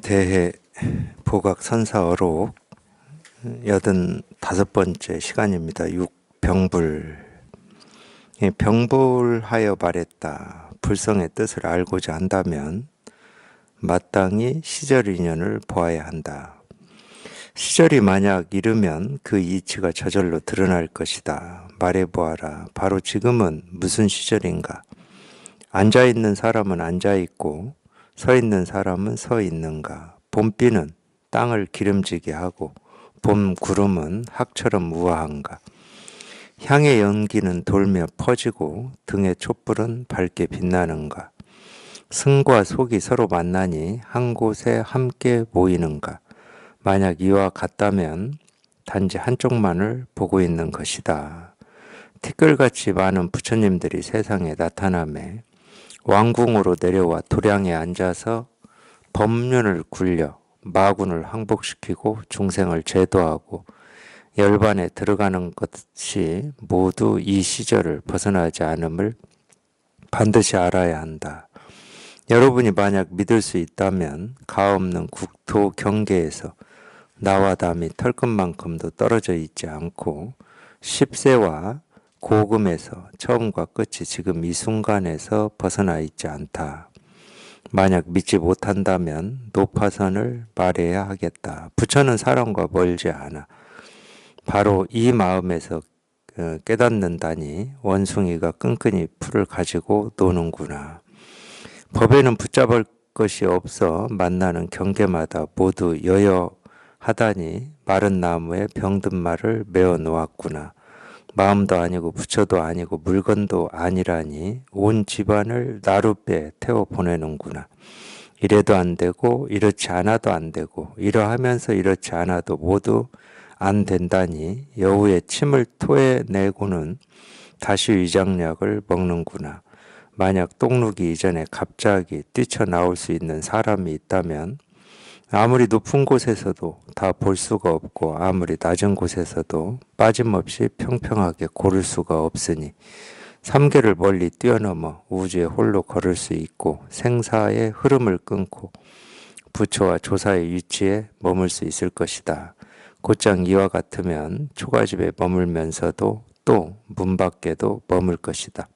대해 보각선사어록 85번째 시간입니다. 육병불. 병불하여 말했다. 불성의 뜻을 알고자 한다면 마땅히 시절인연을 보아야 한다. 시절이 만약 이르면 그 이치가 저절로 드러날 것이다. 말해보아라. 바로 지금은 무슨 시절인가? 앉아있는 사람은 앉아있고 서 있는 사람은 서 있는가? 봄비는 땅을 기름지게 하고 봄 구름은 학처럼 우아한가? 향의 연기는 돌며 퍼지고 등의 촛불은 밝게 빛나는가? 승과 속이 서로 만나니 한 곳에 함께 모이는가? 만약 이와 같다면 단지 한쪽만을 보고 있는 것이다. 티끌같이 많은 부처님들이 세상에 나타나매 왕궁으로 내려와 도량에 앉아서 법륜을 굴려 마군을 항복시키고 중생을 제도하고 열반에 들어가는 것이 모두 이 시절을 벗어나지 않음을 반드시 알아야 한다. 여러분이 만약 믿을 수 있다면 가없는 국토 경계에서 나와 담이 털끝만큼도 떨어져 있지 않고 10세와 고금에서 처음과 끝이 지금 이 순간에서 벗어나 있지 않다. 만약 믿지 못한다면 노파선을 말해야 하겠다. 부처는 사람과 멀지 않아. 바로 이 마음에서 깨닫는다니 원숭이가 끈끈이 풀을 가지고 노는구나. 법에는 붙잡을 것이 없어 만나는 경계마다 모두 여여하다니 마른 나무에 병든 말을 메어 놓았구나. 마음도 아니고 부처도 아니고 물건도 아니라니 온 집안을 나룻배에 태워 보내는구나. 이래도 안 되고 이렇지 않아도 안 되고 이러하면서 이렇지 않아도 모두 안 된다니 여우의 침을 토해내고는 다시 위장약을 먹는구나. 만약 똥 누기 이전에 갑자기 뛰쳐나올 수 있는 사람이 있다면 아무리 높은 곳에서도 다 볼 수가 없고 아무리 낮은 곳에서도 빠짐없이 평평하게 고를 수가 없으니 삼계를 멀리 뛰어넘어 우주에 홀로 걸을 수 있고 생사의 흐름을 끊고 부처와 조사의 위치에 머물 수 있을 것이다. 곧장 이와 같으면 초가집에 머물면서도 또 문 밖에도 머물 것이다.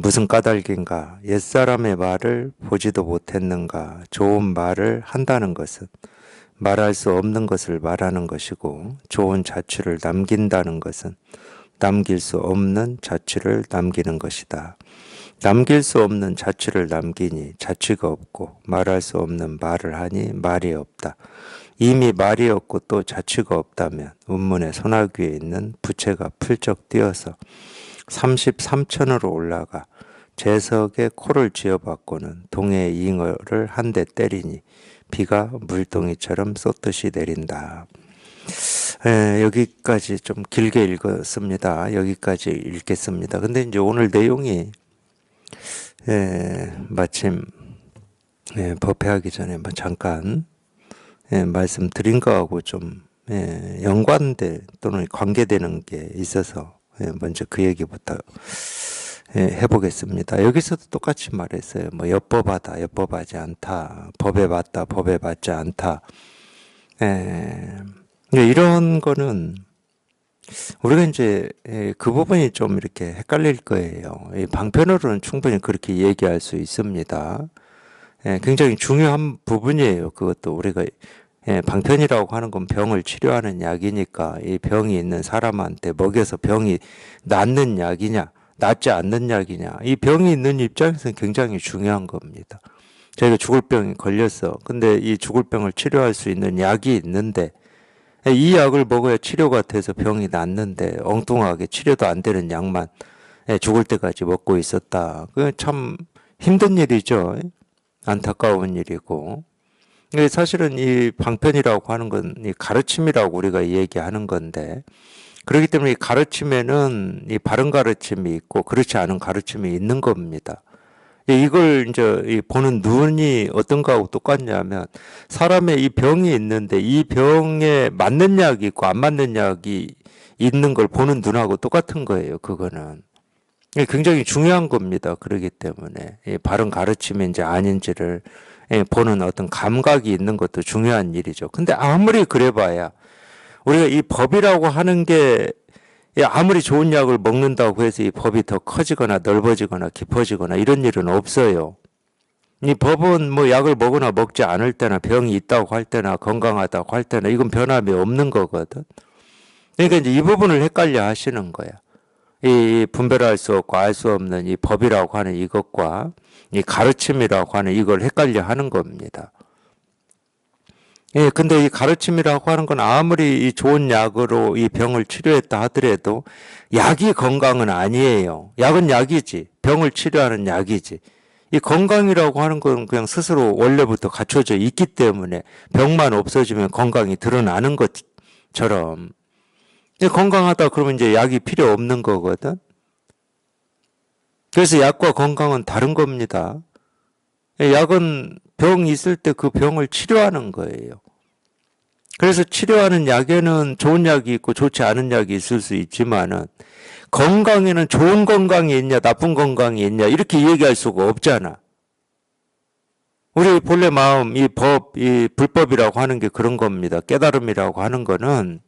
무슨 까닭인가? 옛사람의 말을 보지도 못했는가? 좋은 말을 한다는 것은 말할 수 없는 것을 말하는 것이고 좋은 자취를 남긴다는 것은 남길 수 없는 자취를 남기는 것이다. 남길 수 없는 자취를 남기니 자취가 없고 말할 수 없는 말을 하니 말이 없다. 이미 말이 없고 또 자취가 없다면 운문의 소나귀에 있는 부채가 풀쩍 뛰어서 33천으로 올라가 재석에 코를 쥐어박고는 동해의 잉어를 한 대 때리니 비가 물동이처럼 쏟듯이 내린다. 여기까지 좀 길게 읽었습니다. 여기까지 읽겠습니다. 근데 이제 오늘 내용이 마침 법회하기 전에 잠깐 말씀드린 거하고 좀 연관돼 또는 관계되는 게 있어서 먼저 그 얘기부터 해보겠습니다. 여기서도 똑같이 말했어요. 뭐 엽법하다, 엽법하지 않다, 법에 맞다, 법에 맞지 않다. 이런 거는 우리가 이제 그 부분이 좀 이렇게 헷갈릴 거예요. 방편으로는 충분히 그렇게 얘기할 수 있습니다. 굉장히 중요한 부분이에요. 그것도 우리가 방편이라고 하는 건 병을 치료하는 약이니까 이 병이 있는 사람한테 먹여서 병이 낫는 약이냐 낫지 않는 약이냐 이 병이 있는 입장에서는 굉장히 중요한 겁니다. 저희가 죽을 병이 걸렸어. 근데 이 죽을 병을 치료할 수 있는 약이 있는데 이 약을 먹어야 치료가 돼서 병이 낫는데 엉뚱하게 치료도 안 되는 약만 죽을 때까지 먹고 있었다. 그게 참 힘든 일이죠. 안타까운 일이고. 사실은 이 방편이라고 하는 건 이 가르침이라고 우리가 얘기하는 건데, 그렇기 때문에 이 가르침에는 이 바른 가르침이 있고 그렇지 않은 가르침이 있는 겁니다. 이걸 이제 보는 눈이 어떤 거하고 똑같냐면 사람의 이 병이 있는데 이 병에 맞는 약이 있고 안 맞는 약이 있는 걸 보는 눈하고 똑같은 거예요. 그거는. 굉장히 중요한 겁니다. 그렇기 때문에 바른 가르침인지 아닌지를 보는 어떤 감각이 있는 것도 중요한 일이죠. 근데 아무리 그래봐야 우리가 이 법이라고 하는 게 아무리 좋은 약을 먹는다고 해서 이 법이 더 커지거나 넓어지거나 깊어지거나 이런 일은 없어요. 이 법은 뭐 약을 먹거나 먹지 않을 때나 병이 있다고 할 때나 건강하다고 할 때나 이건 변함이 없는 거거든. 그러니까 이제 이 부분을 헷갈려 하시는 거야. 이 분별할 수 없고 알 수 없는 이 법이라고 하는 이것과 이 가르침이라고 하는 이걸 헷갈려 하는 겁니다. 근데 이 가르침이라고 하는 건 아무리 이 좋은 약으로 이 병을 치료했다 하더라도 약이 건강은 아니에요. 약은 약이지. 병을 치료하는 약이지. 이 건강이라고 하는 건 그냥 스스로 원래부터 갖춰져 있기 때문에 병만 없어지면 건강이 드러나는 것처럼 건강하다 그러면 이제 약이 필요 없는 거거든. 그래서 약과 건강은 다른 겁니다. 약은 병이 있을 때 그 병을 치료하는 거예요. 그래서 치료하는 약에는 좋은 약이 있고 좋지 않은 약이 있을 수 있지만은 건강에는 좋은 건강이 있냐 나쁜 건강이 있냐 이렇게 얘기할 수가 없잖아. 우리 본래 마음 이 법, 이 불법이라고 하는 게 그런 겁니다. 깨달음이라고 하는 거는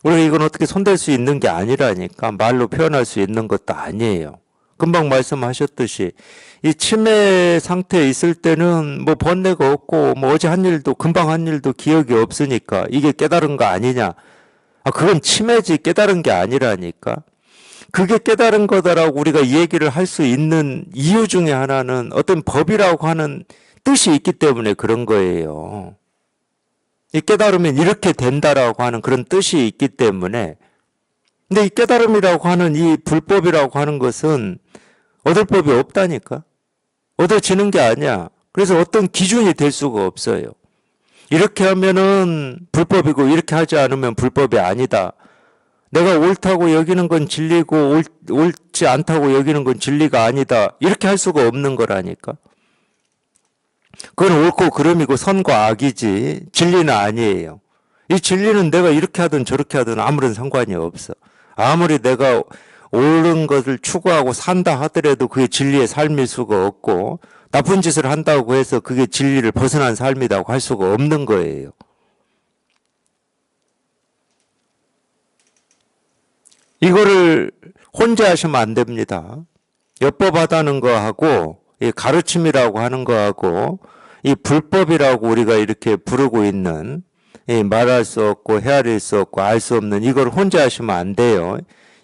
우리가 이건 어떻게 손댈 수 있는 게 아니라니까 말로 표현할 수 있는 것도 아니에요. 금방 말씀하셨듯이 이 치매 상태에 있을 때는 뭐 번뇌가 없고 뭐 어제 한 일도 금방 한 일도 기억이 없으니까 이게 깨달은 거 아니냐. 그건 치매지 깨달은 게 아니라니까. 그게 깨달은 거다라고 우리가 얘기를 할 수 있는 이유 중에 하나는 어떤 법이라고 하는 뜻이 있기 때문에 그런 거예요. 이 깨달으면 이렇게 된다라고 하는 그런 뜻이 있기 때문에 근데 이 깨달음이라고 하는 이 불법이라고 하는 것은 얻을 법이 없다니까. 얻어지는 게 아니야. 그래서 어떤 기준이 될 수가 없어요. 이렇게 하면은 불법이고 이렇게 하지 않으면 불법이 아니다. 내가 옳다고 여기는 건 진리고 옳지 않다고 여기는 건 진리가 아니다. 이렇게 할 수가 없는 거라니까. 그건 옳고 그름이고 선과 악이지 진리는 아니에요. 이 진리는 내가 이렇게 하든 저렇게 하든 아무런 상관이 없어. 아무리 내가 옳은 것을 추구하고 산다 하더라도 그게 진리의 삶일 수가 없고 나쁜 짓을 한다고 해서 그게 진리를 벗어난 삶이라고 할 수가 없는 거예요. 이거를 혼자 하시면 안 됩니다. 엽법하다는 거하고 이 가르침이라고 하는 거하고 이 불법이라고 우리가 이렇게 부르고 있는 이 말할 수 없고 헤아릴 수 없고 알 수 없는 이걸 혼자 하시면 안 돼요.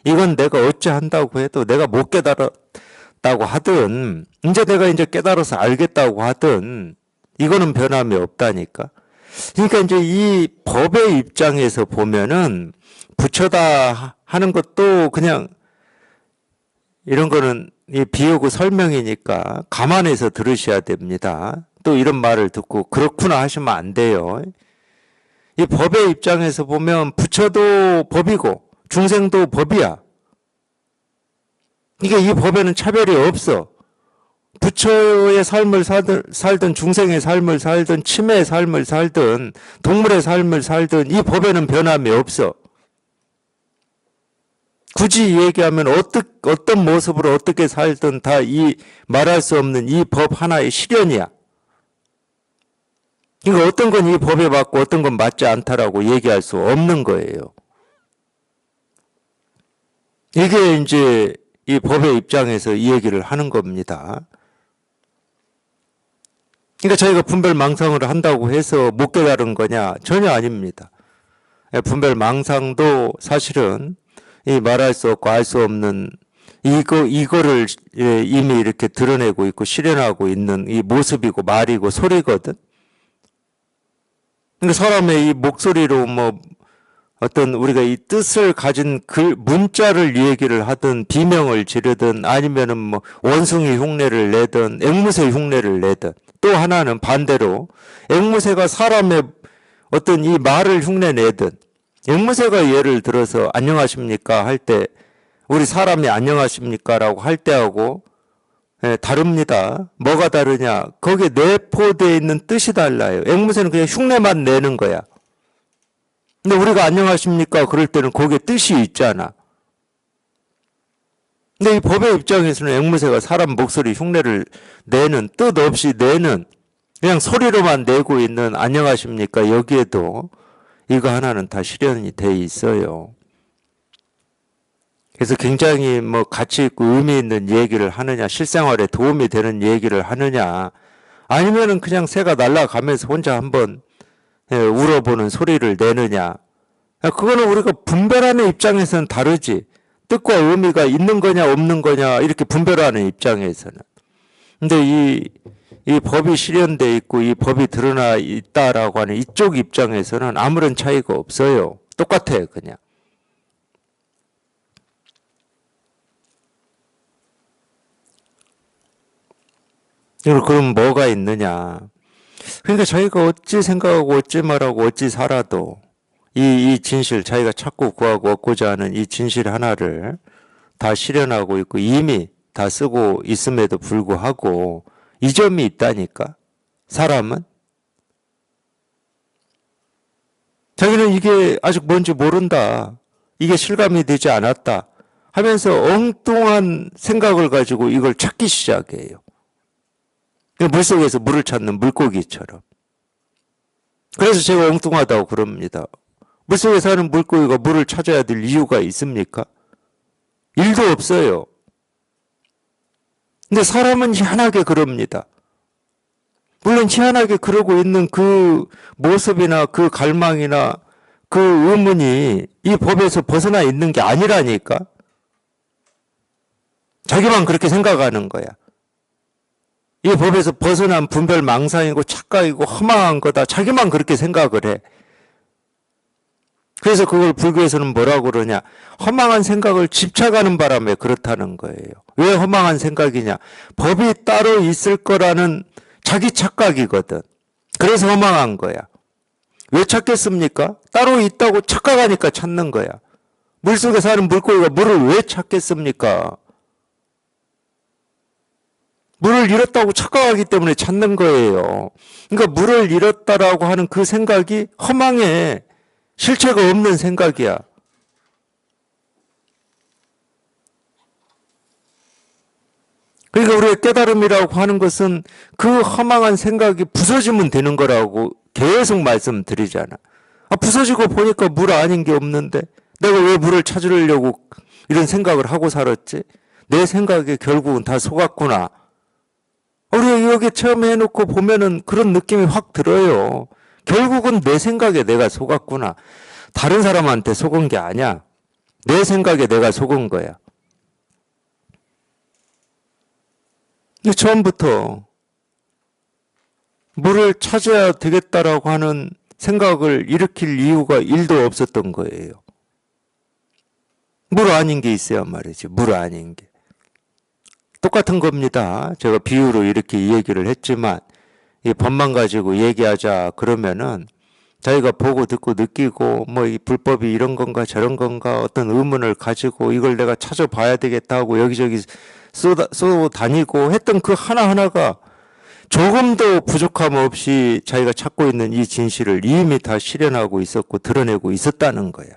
이건 내가 어찌 한다고 해도 내가 못 깨달았다고 하든 이제 내가 이제 깨달아서 알겠다고 하든 이거는 변함이 없다니까. 그러니까 이제 이 법의 입장에서 보면은 부처다 하는 것도 그냥 이런 거는 이 비유고 설명이니까 감안해서 들으셔야 됩니다. 또 이런 말을 듣고 그렇구나 하시면 안 돼요. 이 법의 입장에서 보면 부처도 법이고 중생도 법이야. 이게 이 법에는 차별이 없어. 부처의 삶을 살든 중생의 삶을 살든 치매의 삶을 살든 동물의 삶을 살든 이 법에는 변함이 없어. 굳이 얘기하면 어떤 모습으로 어떻게 살든 다 이 말할 수 없는 이 법 하나의 실현이야. 그러니까 어떤 건 이 법에 맞고 어떤 건 맞지 않다라고 얘기할 수 없는 거예요. 이게 이제 이 법의 입장에서 이 얘기를 하는 겁니다. 그러니까 저희가 분별망상을 한다고 해서 못 깨달은 거냐? 전혀 아닙니다. 분별망상도 사실은 이 말할 수 없고 알 수 없는 이거를 이미 이렇게 드러내고 있고 실현하고 있는 이 모습이고 말이고 소리거든. 그러니까 사람의 이 목소리로 뭐 어떤 우리가 이 뜻을 가진 문자를 얘기를 하든 비명을 지르든 아니면은 뭐 원숭이 흉내를 내든 앵무새 흉내를 내든 또 하나는 반대로 앵무새가 사람의 어떤 이 말을 흉내 내든 앵무새가 예를 들어서 안녕하십니까 할 때 우리 사람이 안녕하십니까 라고 할 때하고 다릅니다. 뭐가 다르냐? 거기에 내포되어 있는 뜻이 달라요. 앵무새는 그냥 흉내만 내는 거야. 근데 우리가 안녕하십니까 그럴 때는 거기에 뜻이 있잖아. 근데 이 법의 입장에서는 앵무새가 사람 목소리 흉내를 내는 뜻 없이 내는 그냥 소리로만 내고 있는 안녕하십니까 여기에도 이거 하나는 다 실현이 돼 있어요. 그래서 굉장히 뭐 가치 있고 의미 있는 얘기를 하느냐, 실생활에 도움이 되는 얘기를 하느냐, 아니면은 그냥 새가 날아가면서 혼자 한번 울어보는 소리를 내느냐. 그거는 우리가 분별하는 입장에서는 다르지. 뜻과 의미가 있는 거냐 없는 거냐 이렇게 분별하는 입장에서는. 근데 이 법이 실현돼 있고 이 법이 드러나 있다라고 하는 이쪽 입장에서는 아무런 차이가 없어요. 똑같아요, 그냥. 그럼 뭐가 있느냐. 그러니까 자기가 어찌 생각하고 어찌 말하고 어찌 살아도 이 진실, 자기가 찾고 구하고 얻고자 하는 이 진실 하나를 다 실현하고 있고 이미 다 쓰고 있음에도 불구하고 이 점이 있다니까. 사람은 자기는 이게 아직 뭔지 모른다. 이게 실감이 되지 않았다. 하면서 엉뚱한 생각을 가지고 이걸 찾기 시작해요. 물속에서 물을 찾는 물고기처럼. 그래서 제가 엉뚱하다고 그럽니다. 물속에 사는 물고기가 물을 찾아야 될 이유가 있습니까? 일도 없어요. 근데 사람은 희한하게 그럽니다. 물론 희한하게 그러고 있는 그 모습이나 그 갈망이나 그 의문이 이 법에서 벗어나 있는 게 아니라니까. 자기만 그렇게 생각하는 거야. 이 법에서 벗어난 분별 망상이고 착각이고 허망한 거다. 자기만 그렇게 생각을 해. 그래서 그걸 불교에서는 뭐라고 그러냐. 허망한 생각을 집착하는 바람에 그렇다는 거예요. 왜 허망한 생각이냐. 법이 따로 있을 거라는 자기 착각이거든. 그래서 허망한 거야. 왜 찾겠습니까? 따로 있다고 착각하니까 찾는 거야. 물속에 사는 물고기가 물을 왜 찾겠습니까? 물을 잃었다고 착각하기 때문에 찾는 거예요. 그러니까 물을 잃었다라고 하는 그 생각이 허망해. 실체가 없는 생각이야. 그러니까 우리가 깨달음이라고 하는 것은 그 허망한 생각이 부서지면 되는 거라고 계속 말씀드리잖아. 부서지고 보니까 물 아닌 게 없는데 내가 왜 물을 찾으려고 이런 생각을 하고 살았지? 내 생각에 결국은 다 속았구나. 우리가 여기 처음 해놓고 보면은 그런 느낌이 확 들어요. 결국은 내 생각에 내가 속았구나. 다른 사람한테 속은 게 아니야. 내 생각에 내가 속은 거야. 근데 처음부터 물을 찾아야 되겠다라고 하는 생각을 일으킬 이유가 1도 없었던 거예요. 물 아닌 게 있어야 말이지. 물 아닌 게. 똑같은 겁니다. 제가 비유로 이렇게 이 얘기를 했지만 이 법만 가지고 얘기하자 그러면은 자기가 보고 듣고 느끼고 뭐 이 불법이 이런 건가 저런 건가 어떤 의문을 가지고 이걸 내가 찾아봐야 되겠다 하고 여기저기 쏘 다니고 했던 그 하나하나가 조금도 부족함 없이 자기가 찾고 있는 이 진실을 이미 다 실현하고 있었고 드러내고 있었다는 거야.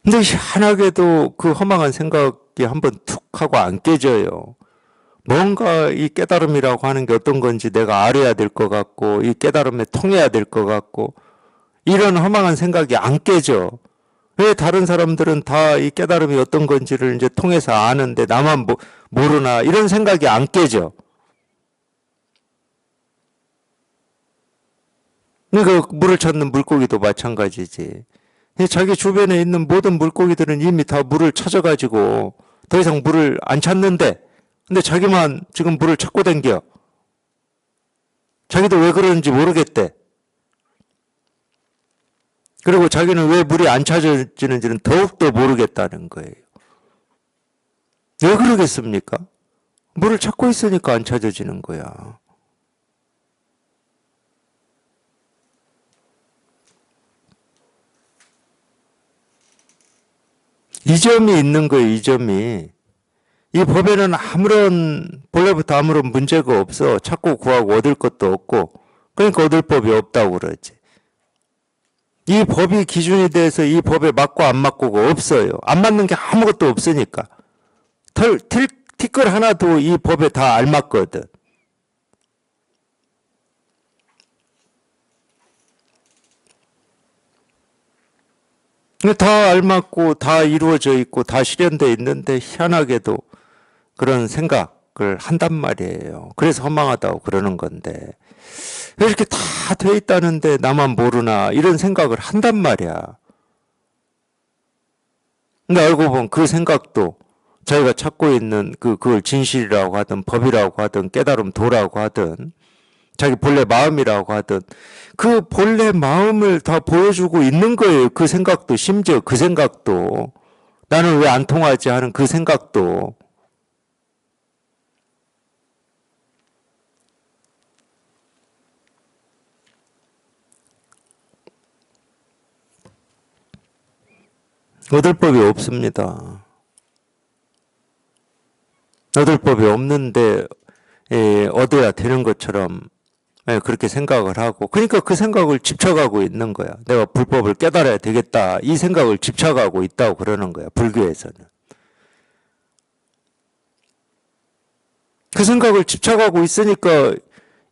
근데 희한하게도 그 허망한 생각이 한번 툭 하고 안 깨져요. 뭔가 이 깨달음이라고 하는 게 어떤 건지 내가 알아야 될 것 같고 이 깨달음에 통해야 될 것 같고 이런 허망한 생각이 안 깨져. 왜 다른 사람들은 다 이 깨달음이 어떤 건지를 이제 통해서 아는데 나만 모르나 이런 생각이 안 깨져. 그러니까 물을 찾는 물고기도 마찬가지지. 자기 주변에 있는 모든 물고기들은 이미 다 물을 찾아가지고 더 이상 물을 안 찾는데 근데 자기만 지금 물을 찾고 댕겨. 자기도 왜 그러는지 모르겠대. 그리고 자기는 왜 물이 안 찾아지는지는 더욱더 모르겠다는 거예요. 왜 그러겠습니까? 물을 찾고 있으니까 안 찾아지는 거야. 이 점이 있는 거예요, 이 점이. 이 법에는 본래부터 아무런 문제가 없어. 찾고 구하고 얻을 것도 없고, 그러니까 얻을 법이 없다고 그러지. 이 법이 기준이 돼서 이 법에 맞고 안 맞고가 없어요. 안 맞는 게 아무것도 없으니까. 티끌 하나도 이 법에 다 알맞거든. 다 알맞고 다 이루어져 있고 다 실현되어 있는데 희한하게도 그런 생각을 한단 말이에요. 그래서 허망하다고 그러는 건데 왜 이렇게 다 돼 있다는데 나만 모르나 이런 생각을 한단 말이야. 근데 알고 보면 그 생각도 자기가 찾고 있는 그걸 진실이라고 하든 법이라고 하든 깨달음 도라고 하든 자기 본래 마음이라고 하든 그 본래 마음을 다 보여주고 있는 거예요. 그 생각도 심지어 그 생각도 나는 왜 안 통하지 하는 그 생각도 얻을 법이 없습니다. 얻을 법이 없는데 얻어야 되는 것처럼 그렇게 생각을 하고 그러니까 그 생각을 집착하고 있는 거야. 내가 불법을 깨달아야 되겠다. 이 생각을 집착하고 있다고 그러는 거야. 불교에서는. 그 생각을 집착하고 있으니까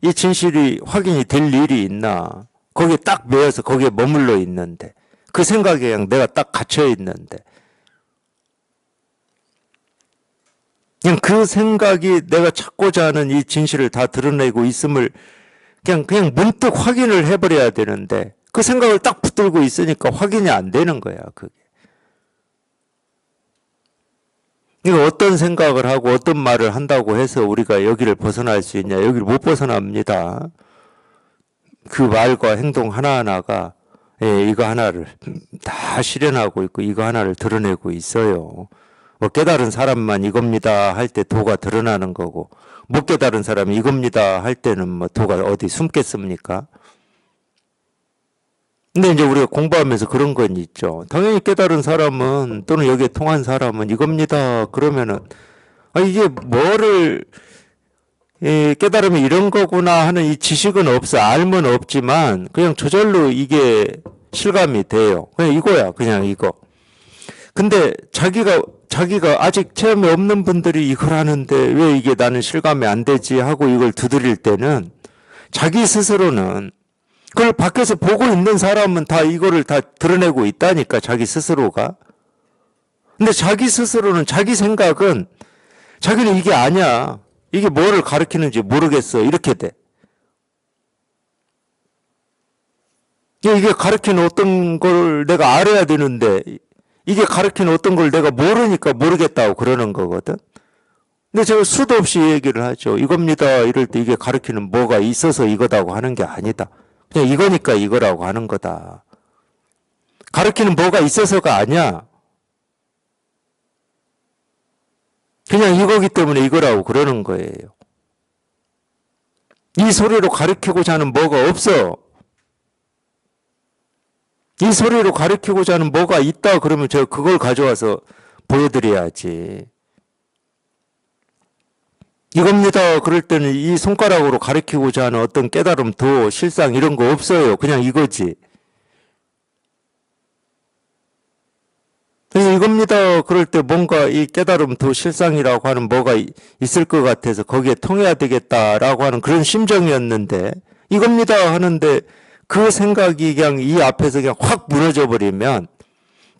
이 진실이 확인이 될 일이 있나. 거기에 딱 매여서 거기에 머물러 있는데 그 생각에 그냥 내가 딱 갇혀 있는데 그냥 그 생각이 내가 찾고자 하는 이 진실을 다 드러내고 있음을 그냥 문득 확인을 해버려야 되는데 그 생각을 딱 붙들고 있으니까 확인이 안 되는 거야, 그게. 이거 어떤 생각을 하고 어떤 말을 한다고 해서 우리가 여기를 벗어날 수 있냐? 여기를 못 벗어납니다. 그 말과 행동 하나하나가 이거 하나를 다 실현하고 있고 이거 하나를 드러내고 있어요. 뭐 깨달은 사람만 이겁니다 할 때 도가 드러나는 거고 못 깨달은 사람이 이겁니다 할 때는 뭐 도가 어디 숨겠습니까? 근데 이제 우리가 공부하면서 그런 건 있죠. 당연히 깨달은 사람은 또는 여기에 통한 사람은 이겁니다. 그러면은 이게 뭐를 깨달으면 이런 거구나 하는 이 지식은 없어. 알면 없지만 그냥 저절로 이게 실감이 돼요. 그냥 이거야. 그냥 이거. 근데 자기가 아직 체험이 없는 분들이 이걸 하는데 왜 이게 나는 실감이 안 되지 하고 이걸 두드릴 때는 자기 스스로는 그걸 밖에서 보고 있는 사람은 다 이거를 다 드러내고 있다니까 자기 스스로가. 근데 자기 스스로는 자기 생각은 자기는 이게 아니야. 이게 뭐를 가리키는지 모르겠어. 이렇게 돼. 이게 가리키는 어떤 걸 내가 알아야 되는데 이게 가르치는 어떤 걸 내가 모르니까 모르겠다고 그러는 거거든. 근데 제가 수도 없이 얘기를 하죠. 이겁니다. 이럴 때 이게 가르치는 뭐가 있어서 이거다고 하는 게 아니다. 그냥 이거니까 이거라고 하는 거다. 가르치는 뭐가 있어서가 아니야. 그냥 이거기 때문에 이거라고 그러는 거예요. 이 소리로 가르치고자 하는 뭐가 없어. 이 소리로 가르치고자 하는 뭐가 있다 그러면 제가 그걸 가져와서 보여드려야지. 이겁니다. 그럴 때는 이 손가락으로 가르치고자 하는 어떤 깨달음, 도, 실상 이런 거 없어요. 그냥 이거지. 그래서 이겁니다. 그럴 때 뭔가 이 깨달음, 도, 실상이라고 하는 뭐가 있을 것 같아서 거기에 통해야 되겠다라고 하는 그런 심정이었는데 이겁니다 하는데 그 생각이 그냥 이 앞에서 그냥 확 무너져 버리면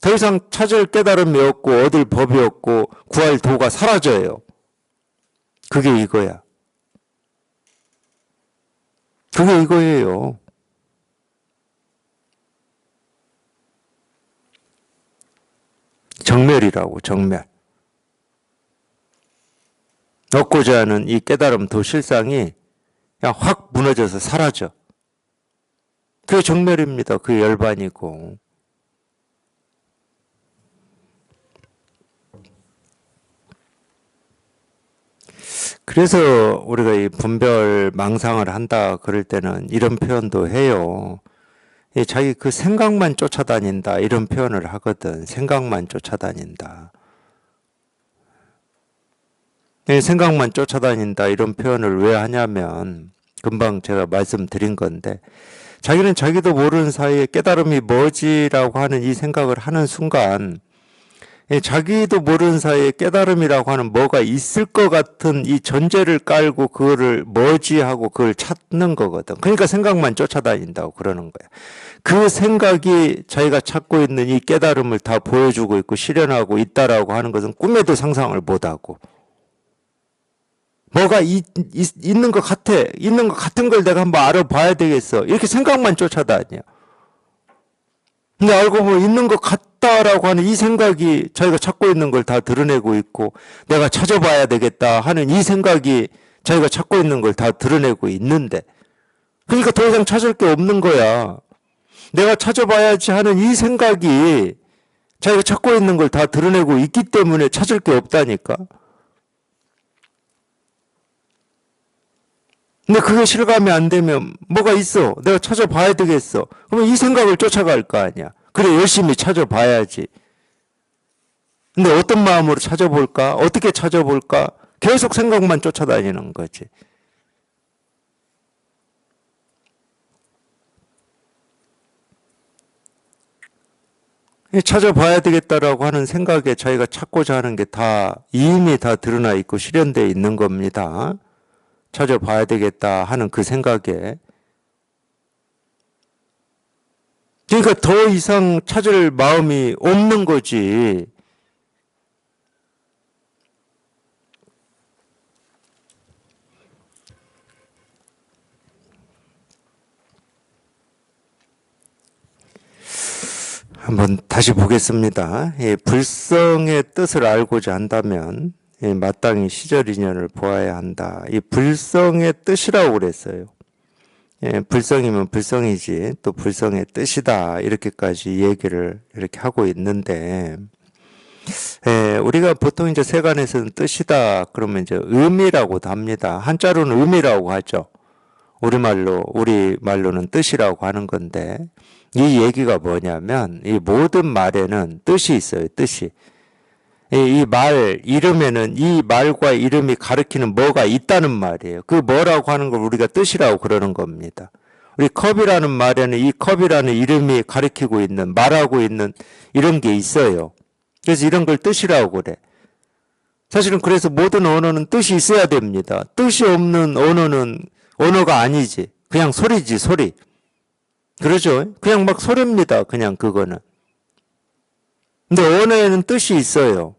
더 이상 찾을 깨달음이 없고 얻을 법이 없고 구할 도가 사라져요. 그게 이거야. 그게 이거예요. 정멸이라고, 정멸. 얻고자 하는 이 깨달음, 도, 실상이 그냥 확 무너져서 사라져. 그게 정멸입니다. 그게 열반이고. 그래서 우리가 이 분별 망상을 한다 그럴 때는 이런 표현도 해요. 자기 그 생각만 쫓아다닌다 이런 표현을 하거든. 생각만 쫓아다닌다. 생각만 쫓아다닌다 이런 표현을 왜 하냐면 금방 제가 말씀드린 건데 자기는 자기도 모르는 사이에 깨달음이 뭐지라고 하는 이 생각을 하는 순간 자기도 모르는 사이에 깨달음이라고 하는 뭐가 있을 것 같은 이 전제를 깔고 그거를 뭐지 하고 그걸 찾는 거거든. 그러니까 생각만 쫓아다닌다고 그러는 거야. 그 생각이 자기가 찾고 있는 이 깨달음을 다 보여주고 있고 실현하고 있다라고 하는 것은 꿈에도 상상을 못하고, 뭐가 있는 것 같아. 있는 것 같은 걸 내가 한번 알아봐야 되겠어. 이렇게 생각만 쫓아다녀. 근데 알고 보면 있는 것 같다라고 하는 이 생각이 자기가 찾고 있는 걸 다 드러내고 있고, 내가 찾아봐야 되겠다 하는 이 생각이 자기가 찾고 있는 걸 다 드러내고 있는데, 그러니까 더 이상 찾을 게 없는 거야. 내가 찾아봐야지 하는 이 생각이 자기가 찾고 있는 걸 다 드러내고 있기 때문에 찾을 게 없다니까. 근데 그게 실감이 안 되면 뭐가 있어. 내가 찾아봐야 되겠어. 그러면 이 생각을 쫓아갈 거 아니야. 그래, 열심히 찾아봐야지. 근데 어떤 마음으로 찾아볼까? 어떻게 찾아볼까? 계속 생각만 쫓아다니는 거지. 찾아봐야 되겠다라고 하는 생각에 자기가 찾고자 하는 게 다 이미 다 드러나 있고 실현되어 있는 겁니다. 찾아봐야 되겠다 하는 그 생각에. 그러니까 더 이상 찾을 마음이 없는 거지. 한번 다시 보겠습니다. 불성의 뜻을 알고자 한다면 마땅히 시절인연을 보아야 한다. 이 불성의 뜻이라고 그랬어요. 불성이면 불성이지 또 불성의 뜻이다 이렇게까지 얘기를 이렇게 하고 있는데, 우리가 보통 이제 세간에서는 뜻이다 그러면 이제 의미라고도 합니다. 한자로는 의미라고 하죠. 우리말로는 뜻이라고 하는 건데, 이 얘기가 뭐냐면 이 모든 말에는 뜻이 있어요. 뜻이. 이 말, 이름에는 이 말과 이름이 가리키는 뭐가 있다는 말이에요. 그 뭐라고 하는 걸 우리가 뜻이라고 그러는 겁니다. 우리 컵이라는 말에는 이 컵이라는 이름이 가리키고 있는, 말하고 있는 이런 게 있어요. 그래서 이런 걸 뜻이라고 그래. 사실은 그래서 모든 언어는 뜻이 있어야 됩니다. 뜻이 없는 언어는 언어가 아니지. 그냥 소리지, 소리. 그러죠? 그냥 막 소리입니다. 그냥 그거는. 근데 언어에는 뜻이 있어요.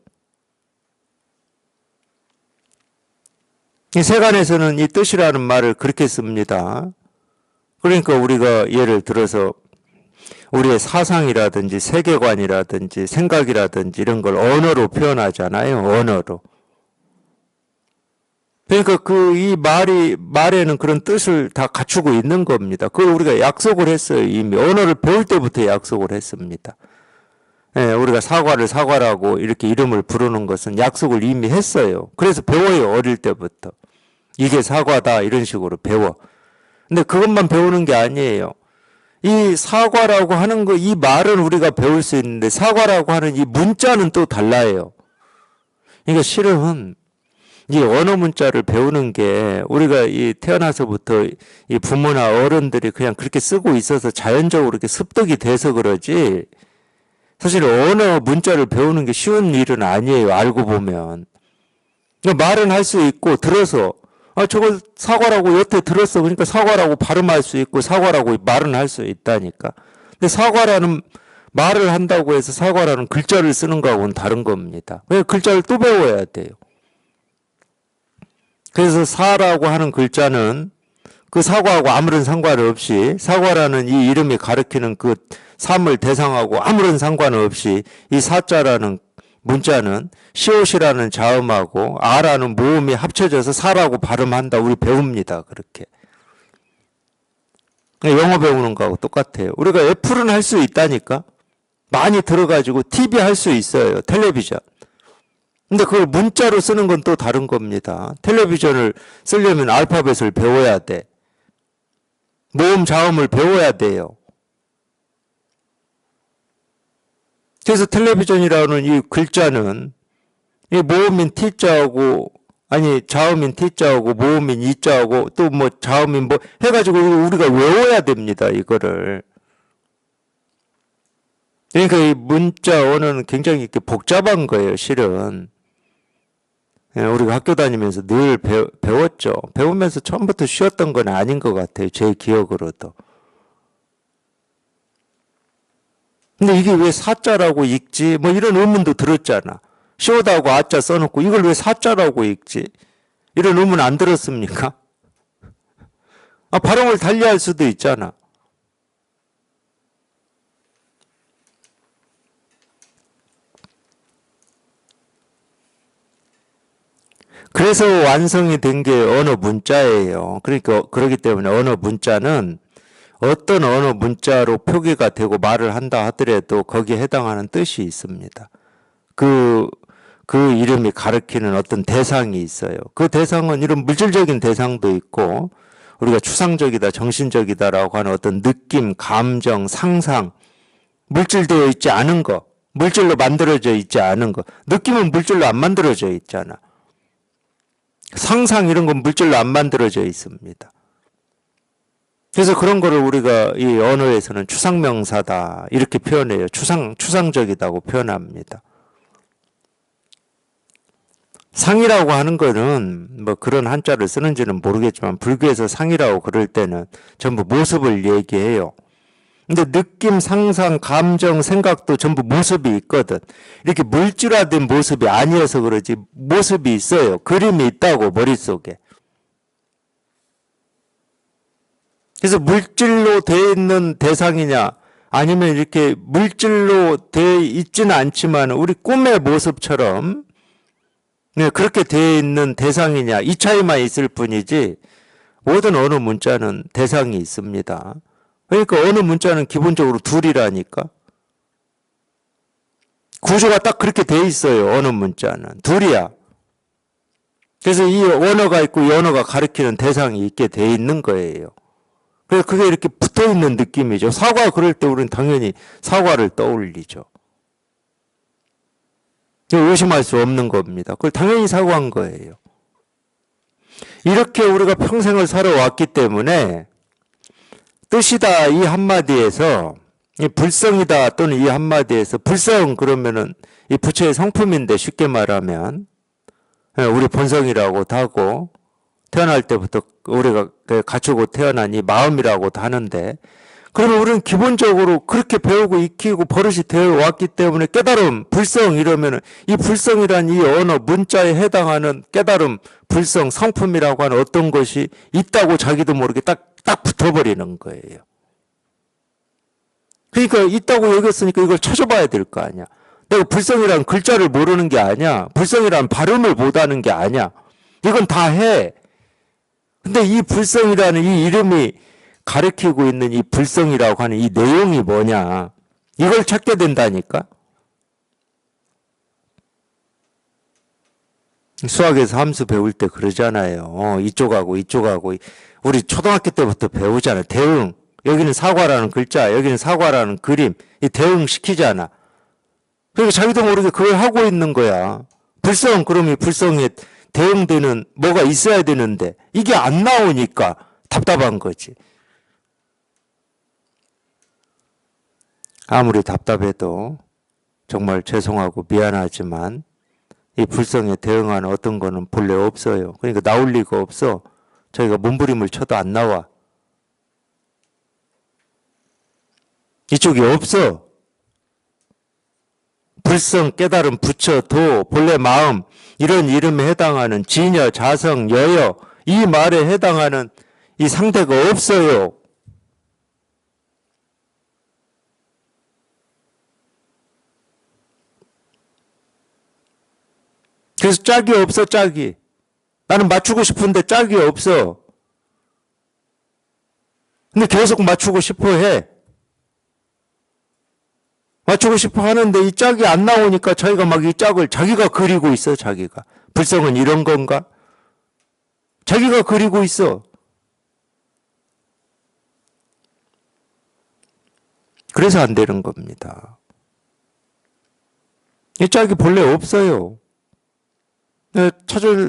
이 세간에서는 이 뜻이라는 말을 그렇게 씁니다. 그러니까 우리가 예를 들어서 우리의 사상이라든지 세계관이라든지 생각이라든지 이런 걸 언어로 표현하잖아요. 언어로. 그러니까 이 말에는 그런 뜻을 다 갖추고 있는 겁니다. 그걸 우리가 약속을 했어요. 이미 언어를 배울 때부터 약속을 했습니다. 우리가 사과를 사과라고 이렇게 이름을 부르는 것은 약속을 이미 했어요. 그래서 배워요. 어릴 때부터. 이게 사과다 이런 식으로 배워. 근데 그것만 배우는 게 아니에요. 이 사과라고 하는 거, 이 말은 우리가 배울 수 있는데 사과라고 하는 이 문자는 또 달라요. 그러니까 실은 이 언어 문자를 배우는 게 우리가 이 태어나서부터 이 부모나 어른들이 그냥 그렇게 쓰고 있어서 자연적으로 이렇게 습득이 돼서 그러지, 사실 언어 문자를 배우는 게 쉬운 일은 아니에요. 알고 보면. 말은 할 수 있고 들어서 저걸 사과라고 여태 들었어. 그러니까 사과라고 발음할 수 있고 사과라고 말은 할 수 있다니까. 근데 사과라는 말을 한다고 해서 사과라는 글자를 쓰는 거하고는 다른 겁니다. 왜 글자를 또 배워야 돼요. 그래서 사라고 하는 글자는 그 사과하고 아무런 상관없이, 사과라는 이 이름이 가리키는 그 삶을 대상하고 아무런 상관없이 이 사자라는 문자는 시옷이라는 자음하고 아라는 모음이 합쳐져서 사라고 발음한다. 우리 배웁니다. 그렇게. 영어 배우는 거하고 똑같아요. 우리가 애플은 할 수 있다니까. 많이 들어가지고 TV 할 수 있어요. 텔레비전. 근데 그걸 문자로 쓰는 건 또 다른 겁니다. 텔레비전을 쓰려면 알파벳을 배워야 돼. 모음 자음을 배워야 돼요. 그래서 텔레비전이라는 이 글자는 이 모음인 T자하고, 아니 자음인 T자하고 모음인 E자하고 또 뭐 자음인 뭐 해가지고 우리가 외워야 됩니다. 이거를. 그러니까 이 문자 언어는 굉장히 이렇게 복잡한 거예요, 실은. 예, 우리가 학교 다니면서 늘 배웠죠. 배우면서 처음부터 쉬웠던 건 아닌 것 같아요, 제 기억으로도. 근데 이게 왜 사자라고 읽지? 뭐 이런 의문도 들었잖아. 쉬우다고 아자 써놓고 이걸 왜 사자라고 읽지? 이런 의문 안 들었습니까? 아, 발음을 달리할 수도 있잖아. 그래서 완성이 된 게 언어 문자예요. 그러니까 그렇기 때문에 언어 문자는 어떤 언어 문자로 표기가 되고 말을 한다 하더라도 거기에 해당하는 뜻이 있습니다. 그, 그 이름이 가리키는 어떤 대상이 있어요. 그 대상은 이런 물질적인 대상도 있고 우리가 추상적이다, 정신적이다라고 하는 어떤 느낌, 감정, 상상, 물질되어 있지 않은 거, 물질로 만들어져 있지 않은 거. 느낌은 물질로 안 만들어져 있잖아. 상상 이런 건 물질로 안 만들어져 있습니다. 그래서 그런 거를 우리가 이 언어에서는 추상명사다 이렇게 표현해요. 추상적이다고 표현합니다. 상이라고 하는 거는 뭐 그런 한자를 쓰는지는 모르겠지만 불교에서 상이라고 그럴 때는 전부 모습을 얘기해요. 근데 느낌, 상상, 감정, 생각도 전부 모습이 있거든. 이렇게 물질화된 모습이 아니어서 그러지 모습이 있어요. 그림이 있다고 머릿속에. 그래서 물질로 되어 있는 대상이냐 아니면 이렇게 물질로 되어 있지는 않지만 우리 꿈의 모습처럼 네, 그렇게 되어 있는 대상이냐 이 차이만 있을 뿐이지 모든 언어 문자는 대상이 있습니다. 그러니까 언어 문자는 기본적으로 둘이라니까. 구조가 딱 그렇게 돼 있어요. 언어 문자는 둘이야. 그래서 이 언어가 있고 이 언어가 가리키는 대상이 있게 돼 있는 거예요. 그래서 그게 이렇게 붙어 있는 느낌이죠. 사과 그럴 때 우리는 당연히 사과를 떠올리죠. 의심할 수 없는 겁니다. 그걸 당연히 사과한 거예요. 이렇게 우리가 평생을 살아왔기 때문에 뜻이다 이 한마디에서 이 불성이다 또는 이 한마디에서 불성 그러면은 이 부처의 성품인데 쉽게 말하면 우리 본성이라고도 하고 태어날 때부터 우리가 갖추고 태어난 이 마음이라고도 하는데 그러면 우리는 기본적으로 그렇게 배우고 익히고 버릇이 되어 왔기 때문에 깨달음, 불성 이러면은 이 불성이란 이 언어 문자에 해당하는 깨달음, 불성, 성품이라고 하는 어떤 것이 있다고 자기도 모르게 딱 붙어버리는 거예요. 그러니까 있다고 여겼으니까 이걸 찾아봐야 될 거 아니야. 내가 불성이란 글자를 모르는 게 아니야. 불성이란 발음을 못하는 게 아니야. 이건 다 해. 근데 이 불성이라는 이 이름이 가리키고 있는 이 불성이라고 하는 이 내용이 뭐냐. 이걸 찾게 된다니까. 수학에서 함수 배울 때 그러잖아요. 이쪽하고 이쪽하고 우리 초등학교 때부터 배우잖아요. 대응. 여기는 사과라는 글자, 여기는 사과라는 그림. 이 대응 시키잖아. 그러니까 자기도 모르게 그걸 하고 있는 거야. 불성, 그럼 이 불성에 대응되는 뭐가 있어야 되는데 이게 안 나오니까 답답한 거지. 아무리 답답해도 정말 죄송하고 미안하지만 이 불성에 대응하는 어떤 거는 본래 없어요. 그러니까 나올 리가 없어. 저희가 몸부림을 쳐도 안 나와. 이쪽이 없어. 불성, 깨달음, 부처, 도, 본래 마음 이런 이름에 해당하는 진여, 자성, 여여 이 말에 해당하는 이 상대가 없어요. 그래서 짝이 없어, 짝이. 나는 맞추고 싶은데 짝이 없어. 근데 계속 맞추고 싶어 해. 맞추고 싶어 하는데 이 짝이 안 나오니까 자기가 막 이 짝을 자기가 그리고 있어, 자기가. 불성은 이런 건가? 자기가 그리고 있어. 그래서 안 되는 겁니다. 이 짝이 본래 없어요.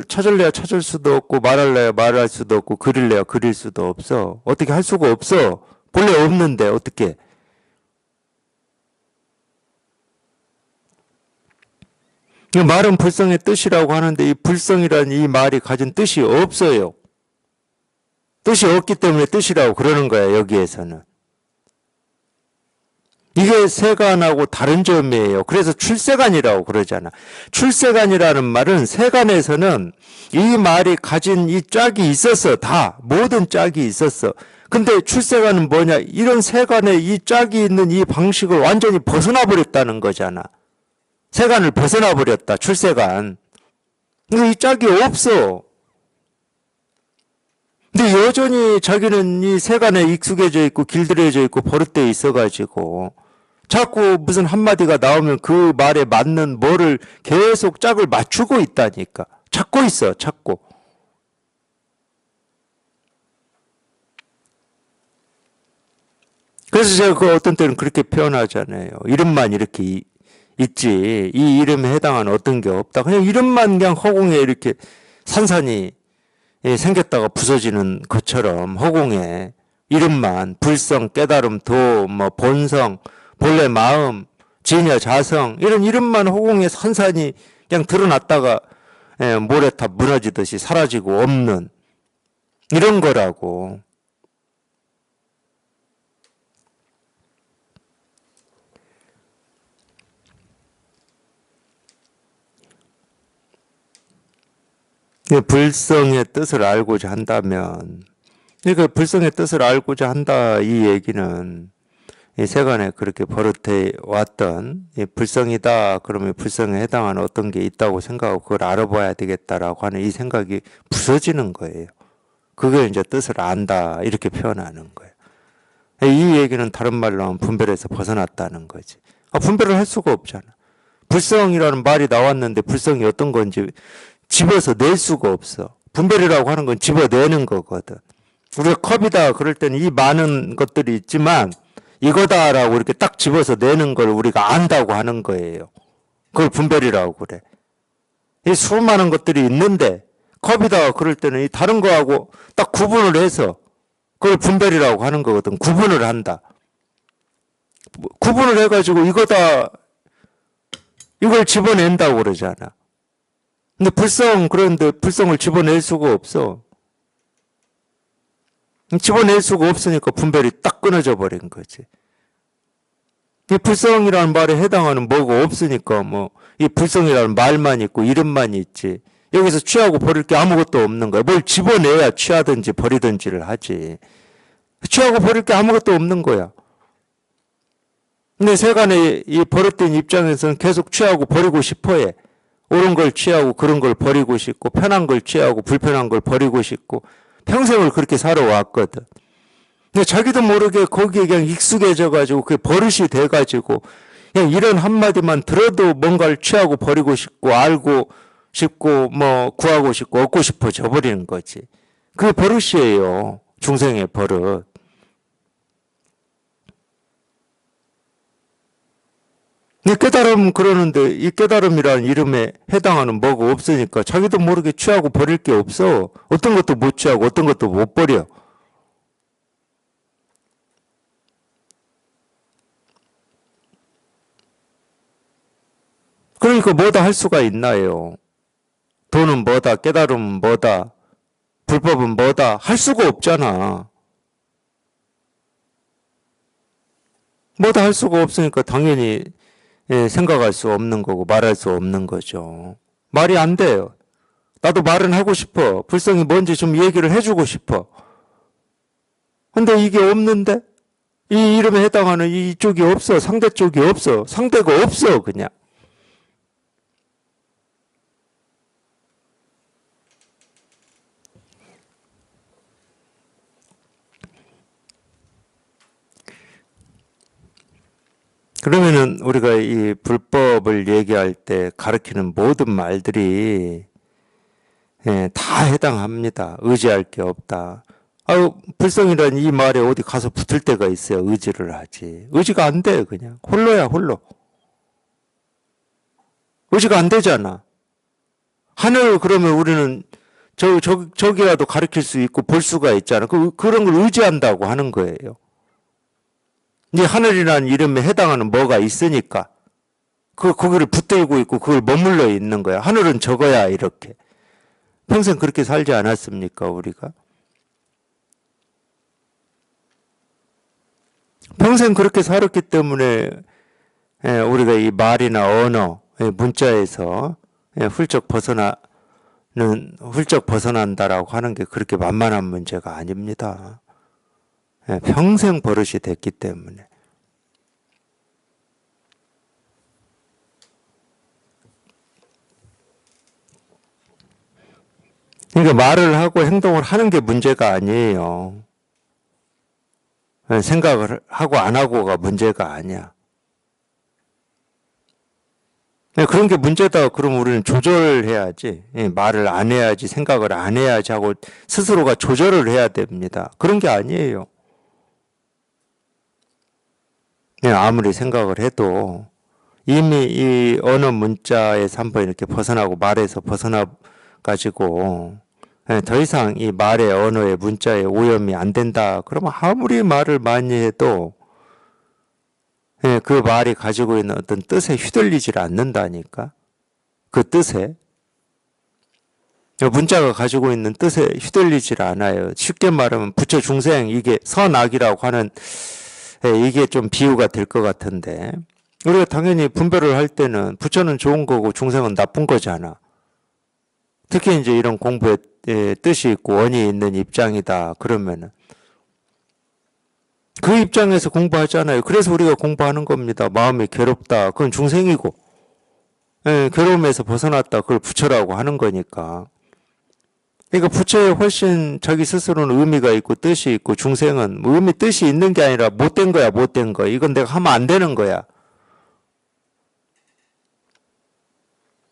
찾을래야 찾을 수도 없고 말할래야 말할 수도 없고 그릴래야 그릴 수도 없어. 어떻게 할 수가 없어. 본래 없는데 어떻게. 이 말은 불성의 뜻이라고 하는데 이 불성이라는 이 말이 가진 뜻이 없어요. 뜻이 없기 때문에 뜻이라고 그러는 거야, 여기에서는. 이게 세간하고 다른 점이에요. 그래서 출세간이라고 그러잖아. 출세간이라는 말은 세간에서는 이 말이 가진 이 짝이 있었어. 다 모든 짝이 있었어. 근데 출세간은 뭐냐? 이런 세간에 이 짝이 있는 이 방식을 완전히 벗어나 버렸다는 거잖아. 세간을 벗어나 버렸다. 출세간. 근데 이 짝이 없어. 근데 여전히 자기는 이 세간에 익숙해져 있고 길들여져 있고 버릇되어 있어가지고 자꾸 무슨 한마디가 나오면 그 말에 맞는 뭐를 계속 짝을 맞추고 있다니까. 찾고 있어, 찾고. 그래서 제가 그 어떤 때는 그렇게 표현하잖아요. 이름만 이렇게 있지. 이 이름에 해당하는 어떤 게 없다. 그냥 이름만 그냥 허공에 이렇게 산산이 생겼다가 부서지는 것처럼 허공에 이름만 불성, 깨달음, 도, 뭐 본성, 본래 마음, 진여, 자성 이런 이름만 허공에 산산이 그냥 드러났다가 모래탑 무너지듯이 사라지고 없는 이런 거라고. 불성의 뜻을 알고자 한다면, 그러니까 불성의 뜻을 알고자 한다 이 얘기는 이 세간에 그렇게 버릇해 왔던 이 불성이다 그러면 불성에 해당하는 어떤 게 있다고 생각하고 그걸 알아봐야 되겠다라고 하는 이 생각이 부서지는 거예요. 그게 이제 뜻을 안다 이렇게 표현하는 거예요. 이 얘기는 다른 말로 하면 분별에서 벗어났다는 거지. 분별을 할 수가 없잖아. 불성이라는 말이 나왔는데 불성이 어떤 건지 집어서 낼 수가 없어. 분별이라고 하는 건 집어내는 거거든. 우리가 컵이다 그럴 때는 이 많은 것들이 있지만 이거다라고 이렇게 딱 집어서 내는 걸 우리가 안다고 하는 거예요. 그걸 분별이라고 그래. 이 수많은 것들이 있는데 컵이다 그럴 때는 이 다른 거하고 딱 구분을 해서 그걸 분별이라고 하는 거거든. 구분을 한다. 구분을 해가지고 이거다 이걸 집어낸다고 그러잖아. 근데 그런데 불성을 집어낼 수가 없어. 집어낼 수가 없으니까 분별이 딱 끊어져 버린 거지. 이 불성이라는 말에 해당하는 뭐가 없으니까 이 불성이라는 말만 있고 이름만 있지. 여기서 취하고 버릴 게 아무것도 없는 거야. 뭘 집어내야 취하든지 버리든지를 하지. 취하고 버릴 게 아무것도 없는 거야. 근데 세간의 이 버릇된 입장에서는 계속 취하고 버리고 싶어 해. 옳은 걸 취하고 그런 걸 버리고 싶고 편한 걸 취하고 불편한 걸 버리고 싶고 평생을 그렇게 살아왔거든. 근데 자기도 모르게 거기에 그냥 익숙해져 가지고 그게 버릇이 돼 가지고 그냥 이런 한마디만 들어도 뭔가를 취하고 버리고 싶고 알고 싶고 구하고 싶고 얻고 싶어져 버리는 거지. 그게 버릇이에요. 중생의 버릇. 이 깨달음 그러는데 이 깨달음이라는 이름에 해당하는 뭐가 없으니까 자기도 모르게 취하고 버릴 게 없어. 어떤 것도 못 취하고 어떤 것도 못 버려. 그러니까 뭐다 할 수가 있나요? 도는 뭐다, 깨달음은 뭐다, 불법은 뭐다 할 수가 없잖아. 뭐다 할 수가 없으니까 당연히 생각할 수 없는 거고 말할 수 없는 거죠. 말이 안 돼요. 나도 말은 하고 싶어. 불성이 뭔지 좀 얘기를 해주고 싶어. 근데 이게 없는데? 이 이름에 해당하는 이쪽이 없어. 상대 쪽이 없어. 상대가 없어 그냥. 그러면은 우리가 이 불법을 얘기할 때 가르치는 모든 말들이 다 해당합니다. 의지할 게 없다. 불성이라는 이 말에 어디 가서 붙을 때가 있어요. 의지를 하지. 의지가 안 돼, 그냥. 홀로야, 홀로. 의지가 안 되잖아. 하늘 그러면 우리는 저기라도 가르칠 수 있고 볼 수가 있잖아. 그런 걸 의지한다고 하는 거예요. 이 하늘이라는 이름에 해당하는 뭐가 있으니까. 거기를 붙들고 있고 그걸 머물러 있는 거야. 하늘은 저거야, 이렇게. 평생 그렇게 살지 않았습니까, 우리가? 평생 그렇게 살았기 때문에 우리가 이 말이나 언어, 문자에서 훌쩍 벗어난다라고 하는 게 그렇게 만만한 문제가 아닙니다. 평생 버릇이 됐기 때문에. 그러니까 말을 하고 행동을 하는 게 문제가 아니에요. 생각을 하고 안 하고가 문제가 아니야. 그런 게 문제다. 그럼 우리는 조절해야지. 말을 안 해야지, 생각을 안 해야지 하고 스스로가 조절을 해야 됩니다. 그런 게 아니에요. 아무리 생각을 해도 이미 이 언어 문자에서 한번 이렇게 벗어나고 말에서 벗어나 가지고 더 이상 이 말의 언어의 문자의 오염이 안 된다. 그러면 아무리 말을 많이 해도 그 말이 가지고 있는 어떤 뜻에 휘둘리질 않는다니까. 그 뜻에. 문자가 가지고 있는 뜻에 휘둘리질 않아요. 쉽게 말하면 부처 중생, 이게 선악이라고 하는 이게 좀 비유가 될 것 같은데, 우리가 당연히 분별을 할 때는 부처는 좋은 거고 중생은 나쁜 거잖아. 특히 이제 이런 공부에 뜻이 있고 원이 있는 입장이다 그러면은 그 입장에서 공부하잖아요. 그래서 우리가 공부하는 겁니다. 마음이 괴롭다, 그건 중생이고, 괴로움에서 벗어났다, 그걸 부처라고 하는 거니까. 그러니까 부처에 훨씬 자기 스스로는 의미가 있고 뜻이 있고, 중생은 뭐 의미 뜻이 있는 게 아니라 못된 거야, 못된 거. 이건 내가 하면 안 되는 거야.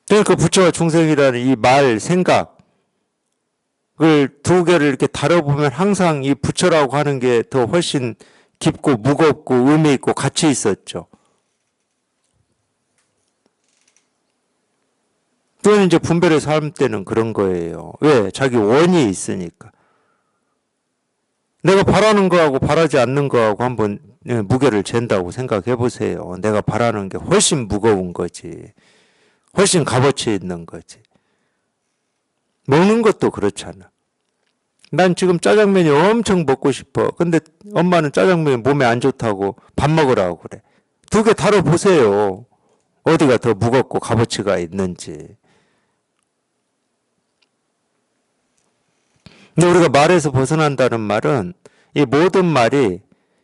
그러니까 부처와 중생이라는 이 말, 생각, 그걸 두 개를 이렇게 다뤄보면 항상 이 부처라고 하는 게 더 훨씬 깊고 무겁고 의미 있고 가치 있었죠. 그건 이제 분별의 삶 때는 그런 거예요. 왜? 자기 원이 있으니까. 내가 바라는 거하고 바라지 않는 거하고 한번 무게를 잰다고 생각해 보세요. 내가 바라는 게 훨씬 무거운 거지. 훨씬 값어치 있는 거지. 먹는 것도 그렇잖아. 난 지금 짜장면이 엄청 먹고 싶어. 근데 엄마는 짜장면이 몸에 안 좋다고 밥 먹으라고 그래. 두 개 다뤄보세요. 어디가 더 무겁고 값어치가 있는지. 근데 우리가 말에서 벗어난다는 말은 이 모든 말이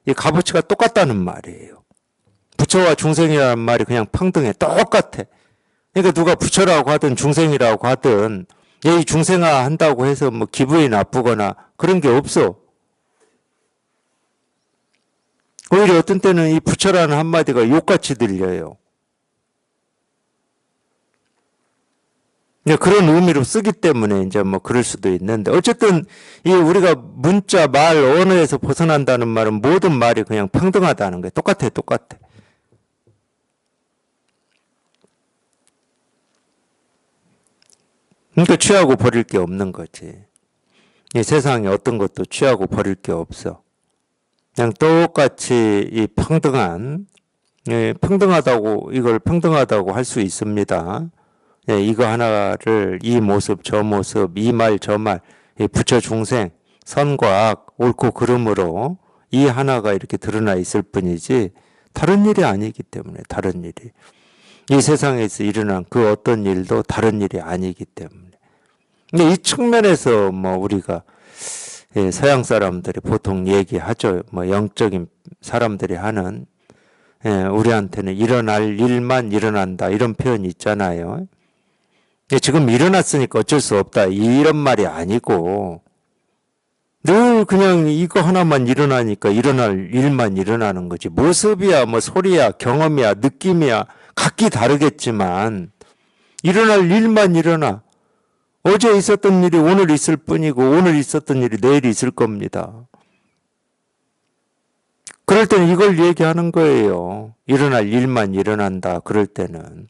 이 값어치가 똑같다는 말이에요. 부처와 중생이라는 말이 그냥 평등해. 똑같아. 그러니까 누가 부처라고 하든 중생이라고 하든 이 중생화 한다고 해서 뭐 기분이 나쁘거나 그런 게 없어. 오히려 어떤 때는 이 부처라는 한마디가 욕같이 들려요. 그런 의미로 쓰기 때문에 이제 뭐 그럴 수도 있는데, 어쨌든 이 우리가 문자, 말, 언어에서 벗어난다는 말은 모든 말이 그냥 평등하다는 거예요. 똑같아, 똑같아. 그러니까 취하고 버릴 게 없는 거지. 이 세상에 어떤 것도 취하고 버릴 게 없어. 그냥 똑같이 이 평등하다고, 이걸 평등하다고 할 수 있습니다. 이거 하나를 이 모습, 저 모습, 이 말, 저 말, 부처 중생, 선과 악, 옳고 그름으로 이 하나가 이렇게 드러나 있을 뿐이지 다른 일이 아니기 때문에, 다른 일이. 이 세상에서 일어난 그 어떤 일도 다른 일이 아니기 때문에. 근데 이 측면에서 뭐 우리가 서양 사람들이 보통 얘기하죠. 뭐 영적인 사람들이 하는 우리한테는 일어날 일만 일어난다, 이런 표현이 있잖아요. 지금 일어났으니까 어쩔 수 없다, 이런 말이 아니고 늘 그냥 이거 하나만 일어나니까 일어날 일만 일어나는 거지. 모습이야, 뭐 소리야, 경험이야, 느낌이야 각기 다르겠지만 일어날 일만 일어나. 어제 있었던 일이 오늘 있을 뿐이고 오늘 있었던 일이 내일 있을 겁니다. 그럴 때는 이걸 얘기하는 거예요. 일어날 일만 일어난다. 그럴 때는.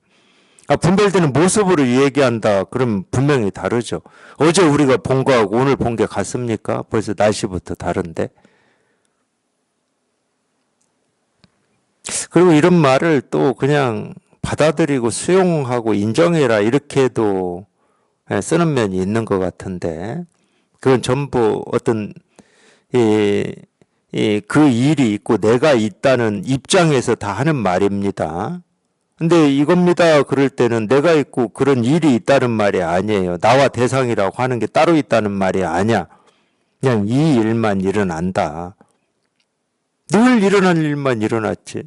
분별되는 모습으로 얘기한다. 그럼 분명히 다르죠. 어제 우리가 본 거하고 오늘 본 게 같습니까? 벌써 날씨부터 다른데. 그리고 이런 말을 또 그냥 받아들이고 수용하고 인정해라 이렇게도 쓰는 면이 있는 것 같은데 그건 전부 어떤 그 일이 있고 내가 있다는 입장에서 다 하는 말입니다. 근데 이겁니다. 그럴 때는 내가 있고 그런 일이 있다는 말이 아니에요. 나와 대상이라고 하는 게 따로 있다는 말이 아니야. 그냥 이 일만 일어난다. 늘 일어난 일만 일어났지.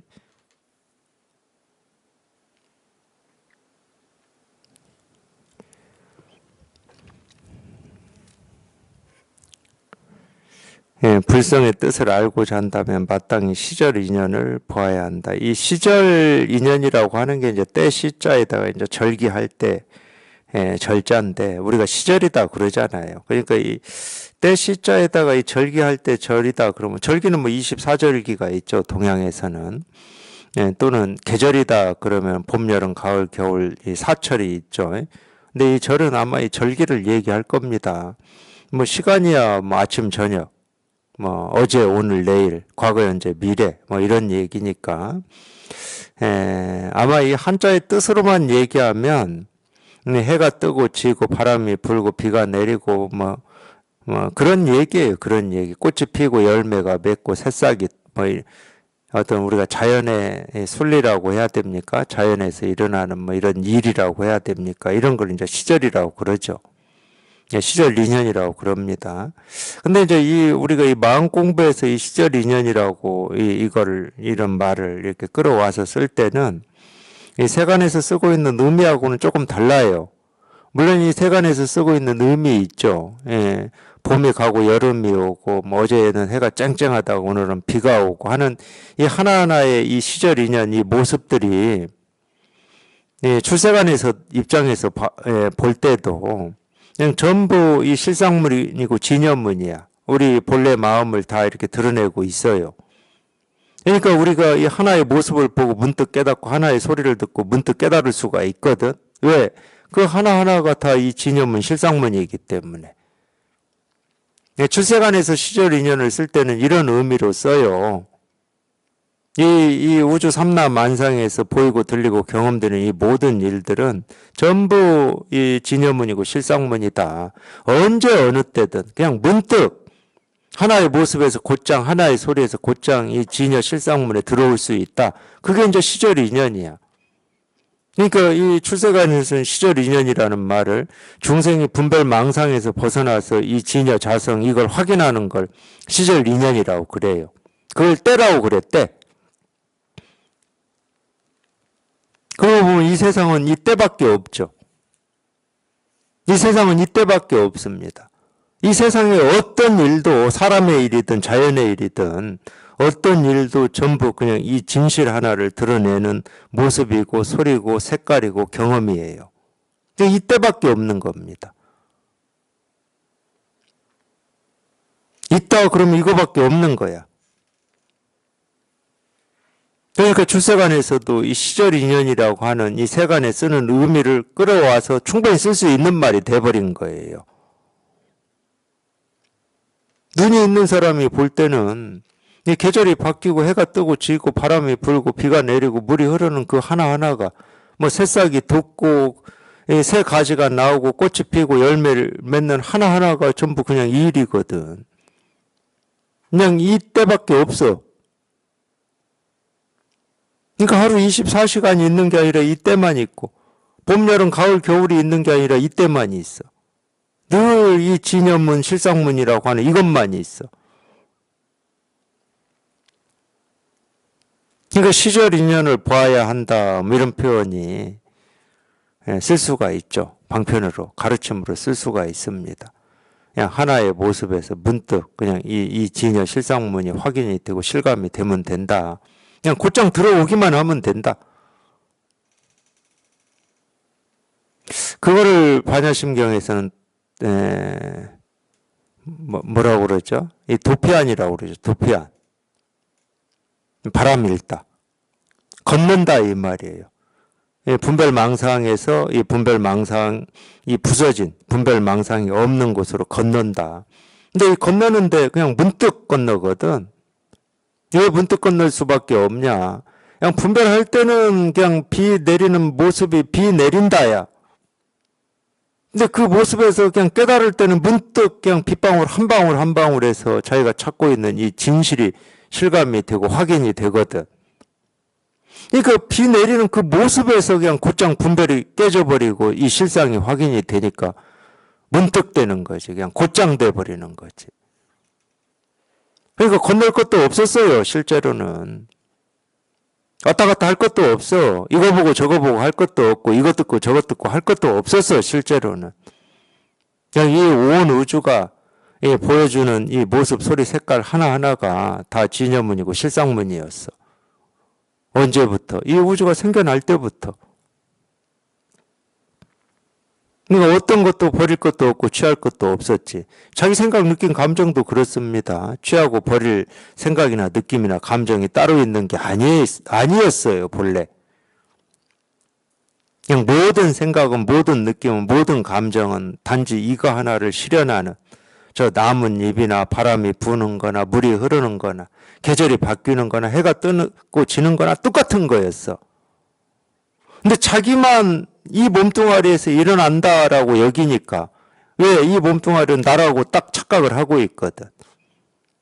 불성의 뜻을 알고자 한다면 마땅히 시절 인연을 보아야 한다. 이 시절 인연이라고 하는 게 이제 때 시자에다가 이제 절기할 때 절자인데 우리가 시절이다 그러잖아요. 그러니까 이 때 시자에다가 이 절기할 때 절이다 그러면 절기는 뭐 24절기가 있죠. 동양에서는. 또는 계절이다 그러면 봄, 여름, 가을, 겨울 이 사철이 있죠. 근데 이 절은 아마 이 절기를 얘기할 겁니다. 뭐 시간이야 뭐 아침, 저녁. 뭐 어제, 오늘, 내일, 과거, 현재, 미래 뭐 이런 얘기니까 아마 이 한자의 뜻으로만 얘기하면 해가 뜨고 지고 바람이 불고 비가 내리고 뭐 그런 얘기예요. 그런 얘기. 꽃이 피고 열매가 맺고 새싹이 뭐 어떤 우리가 자연의 순리라고 해야 됩니까? 자연에서 일어나는 뭐 이런 일이라고 해야 됩니까? 이런 걸 이제 시절이라고 그러죠. 시절 인연이라고 그럽니다. 근데 이제 우리가 이 마음 공부에서 이 시절 인연이라고 이런 말을 이렇게 끌어와서 쓸 때는 이 세간에서 쓰고 있는 의미하고는 조금 달라요. 물론 이 세간에서 쓰고 있는 의미 있죠. 봄이 가고 여름이 오고 뭐 어제는 해가 쨍쨍하다가 오늘은 비가 오고 하는 이 하나하나의 이 시절 인연 이 모습들이 출세간에서 입장에서 볼 때도 그냥 전부 이 실상문이고 진여문이야. 우리 본래 마음을 다 이렇게 드러내고 있어요. 그러니까 우리가 이 하나의 모습을 보고 문득 깨닫고 하나의 소리를 듣고 문득 깨달을 수가 있거든. 왜? 그 하나하나가 다 이 진여문, 실상문이기 때문에. 출세간에서 시절 인연을 쓸 때는 이런 의미로 써요. 이 우주 삼라만상에서 보이고 들리고 경험되는 이 모든 일들은 전부 이 진여문이고 실상문이다. 언제 어느 때든 그냥 문득 하나의 모습에서 곧장 하나의 소리에서 곧장 이 진여 실상문에 들어올 수 있다. 그게 이제 시절 인연이야. 그러니까 이 출세간에서는 시절 인연이라는 말을 중생이 분별망상에서 벗어나서 이 진여 자성 이걸 확인하는 걸 시절 인연이라고 그래요. 그걸 때라고 그래, 때. 그러고 보면 이 세상은 이때밖에 없죠. 이 세상은 이때밖에 없습니다. 이 세상에 어떤 일도 사람의 일이든 자연의 일이든 어떤 일도 전부 그냥 이 진실 하나를 드러내는 모습이고 소리고 색깔이고 경험이에요. 이때밖에 없는 겁니다. 있다 그러면 이거밖에 없는 거야. 그러니까 출세간에서도 이 시절 인연이라고 하는 이 세간에 쓰는 의미를 끌어와서 충분히 쓸 수 있는 말이 돼버린 거예요. 눈이 있는 사람이 볼 때는 이 계절이 바뀌고 해가 뜨고 지고 바람이 불고 비가 내리고 물이 흐르는 그 하나하나가 뭐 새싹이 돋고 새 가지가 나오고 꽃이 피고 열매를 맺는 하나하나가 전부 그냥 이 일이거든. 그냥 이때밖에 없어. 그러니까 하루 24시간이 있는 게 아니라 이때만 있고 봄, 여름, 가을, 겨울이 있는 게 아니라 이때만 있어. 늘 이 진여문, 실상문이라고 하는 이것만 있어. 그러니까 시절 인연을 봐야 한다 뭐 이런 표현이 쓸 수가 있죠. 방편으로 가르침으로 쓸 수가 있습니다. 그냥 하나의 모습에서 문득 그냥 이 진여 실상문이 확인이 되고 실감이 되면 된다. 그냥 곧장 들어오기만 하면 된다. 그거를 반야심경에서는 뭐라고 그러죠? 이 도피안이라고 그러죠. 도피안. 바람일다. 걷는다 이 말이에요. 분별망상에서 이 분별망상, 이 부서진 분별망상이 없는 곳으로 건넌다. 근데 이 건너는데 그냥 문득 건너거든. 왜 문득 건널 수밖에 없냐? 그냥 분별할 때는 그냥 비 내리는 모습이 비 내린다야. 근데 그 모습에서 그냥 깨달을 때는 문득 그냥 빗방울 한 방울 한 방울에서 자기가 찾고 있는 이 진실이 실감이 되고 확인이 되거든. 그러니까 비 내리는 그 모습에서 그냥 곧장 분별이 깨져버리고 이 실상이 확인이 되니까 문득 되는 거지. 그냥 곧장 돼버리는 거지. 그러니까 건널 것도 없었어요, 실제로는. 왔다 갔다 할 것도 없어. 이거 보고 저거 보고 할 것도 없고, 이것 듣고 저것 듣고 할 것도 없었어, 실제로는. 그냥 이 온 우주가 보여주는 이 모습, 소리, 색깔 하나하나가 다 진여문이고 실상문이었어. 언제부터? 이 우주가 생겨날 때부터. 그러니까 어떤 것도 버릴 것도 없고 취할 것도 없었지. 자기 생각, 느낌, 감정도 그렇습니다. 취하고 버릴 생각이나 느낌이나 감정이 따로 있는 게 아니었어요, 본래. 그냥 모든 생각은, 모든 느낌은, 모든 감정은 단지 이거 하나를 실현하는, 저 나뭇잎이나 바람이 부는 거나 물이 흐르는 거나 계절이 바뀌는 거나 해가 뜨고 지는 거나 똑같은 거였어. 근데 자기만 이 몸뚱아리에서 일어난다라고 여기니까, 왜 이 몸뚱아리는 나라고 딱 착각을 하고 있거든.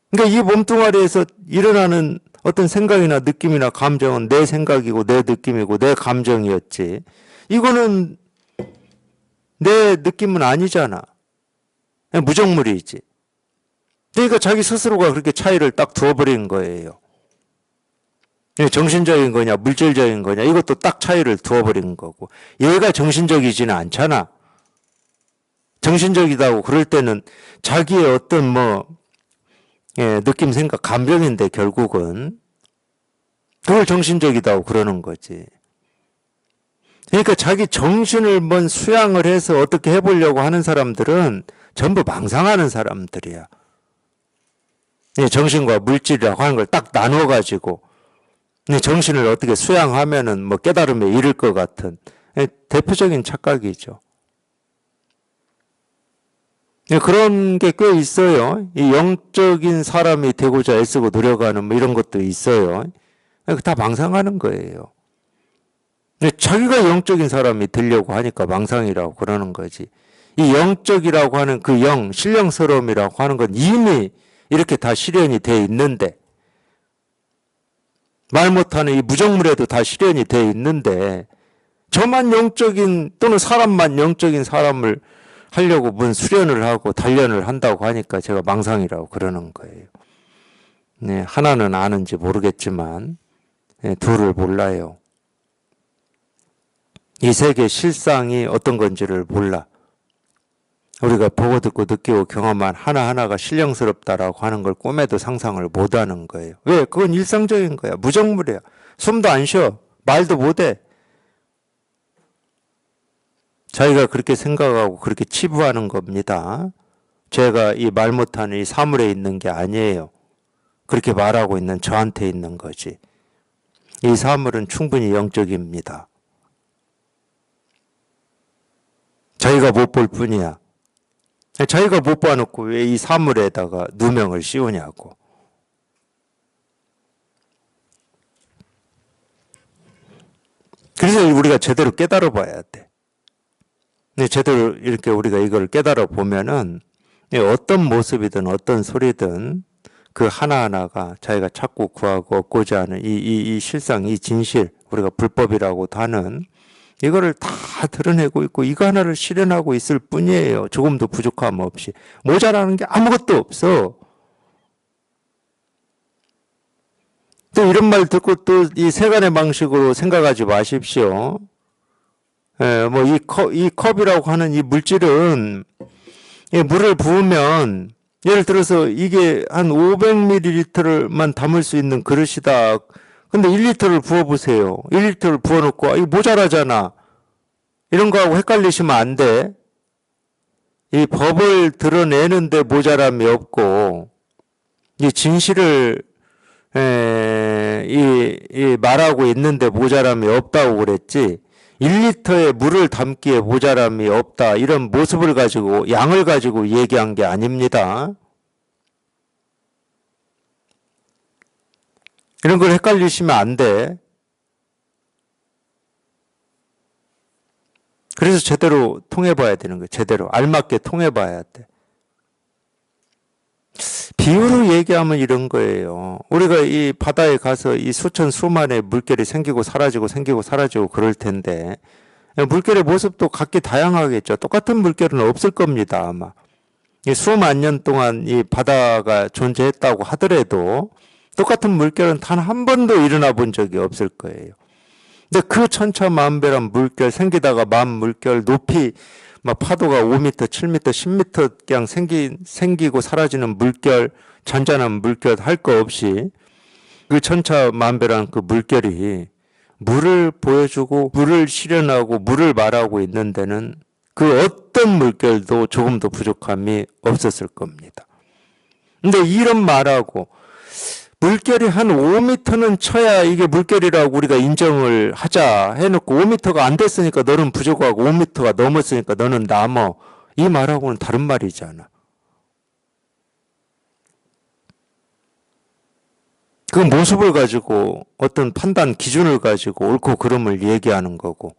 그러니까 이 몸뚱아리에서 일어나는 어떤 생각이나 느낌이나 감정은 내 생각이고 내 느낌이고 내 감정이었지. 이거는 내 느낌은 아니잖아. 그냥 무정물이지. 그러니까 자기 스스로가 그렇게 차이를 딱 두어버린 거예요. 정신적인 거냐 물질적인 거냐 이것도 딱 차이를 두어버린 거고, 얘가 정신적이지는 않잖아. 정신적이다고 그럴 때는 자기의 어떤 느낌 생각 감정인데 결국은 그걸 정신적이다고 그러는 거지. 그러니까 자기 정신을 수양을 해서 어떻게 해보려고 하는 사람들은 전부 망상하는 사람들이야. 정신과 물질이라고 하는 걸 딱 나눠가지고 정신을 어떻게 수양하면은 깨달음에 이를 것 같은 대표적인 착각이죠. 그런 게 꽤 있어요. 이 영적인 사람이 되고자 애쓰고 노력하는 이런 것도 있어요. 다 망상하는 거예요. 자기가 영적인 사람이 되려고 하니까 망상이라고 그러는 거지. 이 영적이라고 하는 그 영, 신령스러움이라고 하는 건 이미 이렇게 다 실현이 돼 있는데, 말 못하는 이 무정물에도 다 실현이 돼 있는데, 저만 영적인 또는 사람만 영적인 사람을 하려고 수련을 하고 단련을 한다고 하니까 제가 망상이라고 그러는 거예요. 네, 하나는 아는지 모르겠지만 둘을 몰라요. 이 세계 실상이 어떤 건지를 몰라. 우리가 보고 듣고 느끼고 경험한 하나하나가 신령스럽다라고 하는 걸 꿈에도 상상을 못하는 거예요. 왜? 그건 일상적인 거야. 무정물이야. 숨도 안 쉬어. 말도 못해. 자기가 그렇게 생각하고 그렇게 치부하는 겁니다. 제가 이 말 못하는 이 사물에 있는 게 아니에요. 그렇게 말하고 있는 저한테 있는 거지. 이 사물은 충분히 영적입니다. 자기가 못 볼 뿐이야. 자기가 못 봐놓고 왜 이 사물에다가 누명을 씌우냐고. 그래서 우리가 제대로 깨달아 봐야 돼. 근데 제대로 이렇게 우리가 이걸 깨달아 보면은 어떤 모습이든 어떤 소리든 그 하나하나가 자기가 찾고 구하고 얻고자 하는 이 실상, 이 진실, 우리가 불법이라고도 하는 이거를 다 드러내고 있고 이거 하나를 실현하고 있을 뿐이에요. 조금도 부족함 없이. 모자라는 게 아무것도 없어. 또 이런 말 듣고 또 이 세간의 방식으로 생각하지 마십시오. 이 컵이라고 하는 이 물질은 물을 부으면 예를 들어서 이게 한 500ml만 담을 수 있는 그릇이다. 근데 1리터를 부어보세요. 1리터를 부어놓고 이거 모자라잖아. 이런 거하고 헷갈리시면 안 돼. 이 법을 드러내는데 모자람이 없고 이 진실을 말하고 있는데 모자람이 없다고 그랬지. 1리터의 물을 담기에 모자람이 없다. 이런 모습을 가지고 양을 가지고 얘기한 게 아닙니다. 이런 걸 헷갈리시면 안 돼. 그래서 제대로 통해봐야 되는 거예요. 제대로 알맞게 통해봐야 돼. 비유로 얘기하면 이런 거예요. 우리가 이 바다에 가서 이 수천 수만의 물결이 생기고 사라지고 그럴 텐데 물결의 모습도 각기 다양하겠죠. 똑같은 물결은 없을 겁니다, 아마. 수만 년 동안 이 바다가 존재했다고 하더라도 똑같은 물결은 단 한 번도 일어나 본 적이 없을 거예요. 근데 그 천차만별한 물결 생기다가 만 물결 높이 막 파도가 5m, 7m, 10m 그냥 생기고 사라지는 물결, 잔잔한 물결 할 거 없이 그 천차만별한 그 물결이 물을 보여주고 물을 실현하고 물을 말하고 있는 데는 그 어떤 물결도 조금도 부족함이 없었을 겁니다. 근데 이런 말하고 물결이 한 5m는 쳐야 이게 물결이라고 우리가 인정을 하자 해놓고 5m가 안 됐으니까 너는 부족하고 5m가 넘었으니까 너는 남어. 이 말하고는 다른 말이잖아. 그 모습을 가지고 어떤 판단 기준을 가지고 옳고 그름을 얘기하는 거고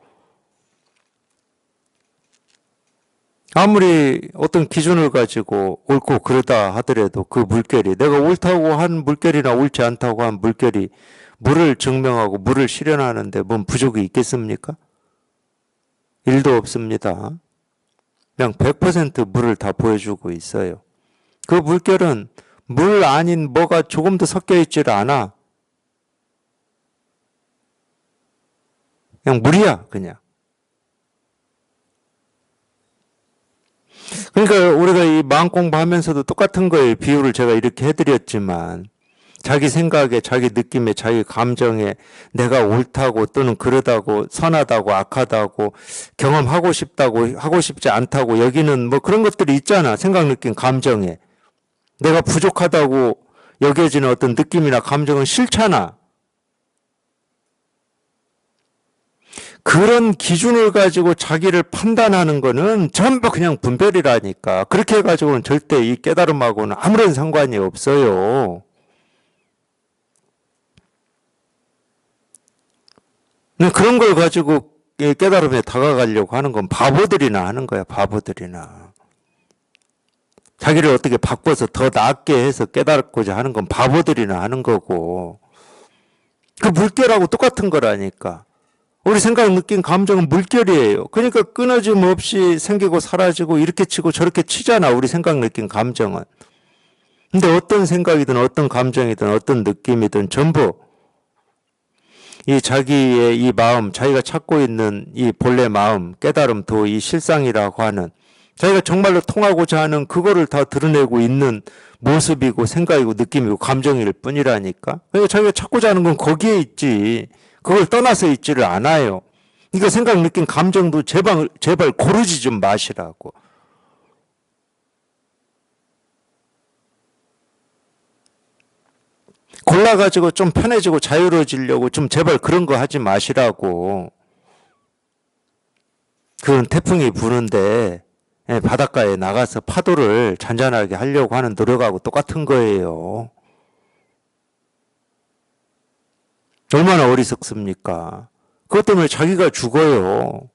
아무리 어떤 기준을 가지고 옳고 그러다 하더라도 그 물결이 내가 옳다고 한 물결이나 옳지 않다고 한 물결이 물을 증명하고 물을 실현하는데 뭔 부족이 있겠습니까? 일도 없습니다. 그냥 100% 물을 다 보여주고 있어요. 그 물결은 물 아닌 뭐가 조금도 섞여 있질 않아. 그냥 물이야, 그냥. 그러니까 우리가 이 마음 공부하면서도 똑같은 거예요. 비유를 제가 이렇게 해드렸지만 자기 생각에, 자기 느낌에, 자기 감정에 내가 옳다고 또는 그러다고 선하다고 악하다고 경험하고 싶다고 하고 싶지 않다고 여기는 뭐 그런 것들이 있잖아. 생각, 느낌, 감정에. 내가 부족하다고 여겨지는 어떤 느낌이나 감정은 싫잖아. 그런 기준을 가지고 자기를 판단하는 거는 전부 그냥 분별이라니까. 그렇게 해가지고는 절대 이 깨달음하고는 아무런 상관이 없어요. 그런 걸 가지고 깨달음에 다가가려고 하는 건 바보들이나 하는 거야, 바보들이나. 자기를 어떻게 바꿔서 더 낫게 해서 깨달고자 하는 건 바보들이나 하는 거고. 그 물결하고 똑같은 거라니까. 우리 생각, 느낌, 감정은 물결이에요. 그러니까 끊어짐 없이 생기고 사라지고 이렇게 치고 저렇게 치잖아. 우리 생각, 느낌, 감정은. 근데 어떤 생각이든 어떤 감정이든 어떤 느낌이든 전부 이 자기의 이 마음, 자기가 찾고 있는 이 본래 마음, 깨달음, 도, 이 실상이라고 하는 자기가 정말로 통하고자 하는 그거를 다 드러내고 있는 모습이고 생각이고 느낌이고 감정일 뿐이라니까. 그러니까 자기가 찾고자 하는 건 거기에 있지. 그걸 떠나서 있지를 않아요. 그러니까 생각, 느낌, 감정도 제발 고르지 좀 마시라고. 골라가지고 좀 편해지고 자유로워지려고 좀 제발 그런 거 하지 마시라고. 그건 태풍이 부는데 바닷가에 나가서 파도를 잔잔하게 하려고 하는 노력하고 똑같은 거예요. 얼마나 어리석습니까? 그것 때문에 자기가 죽어요.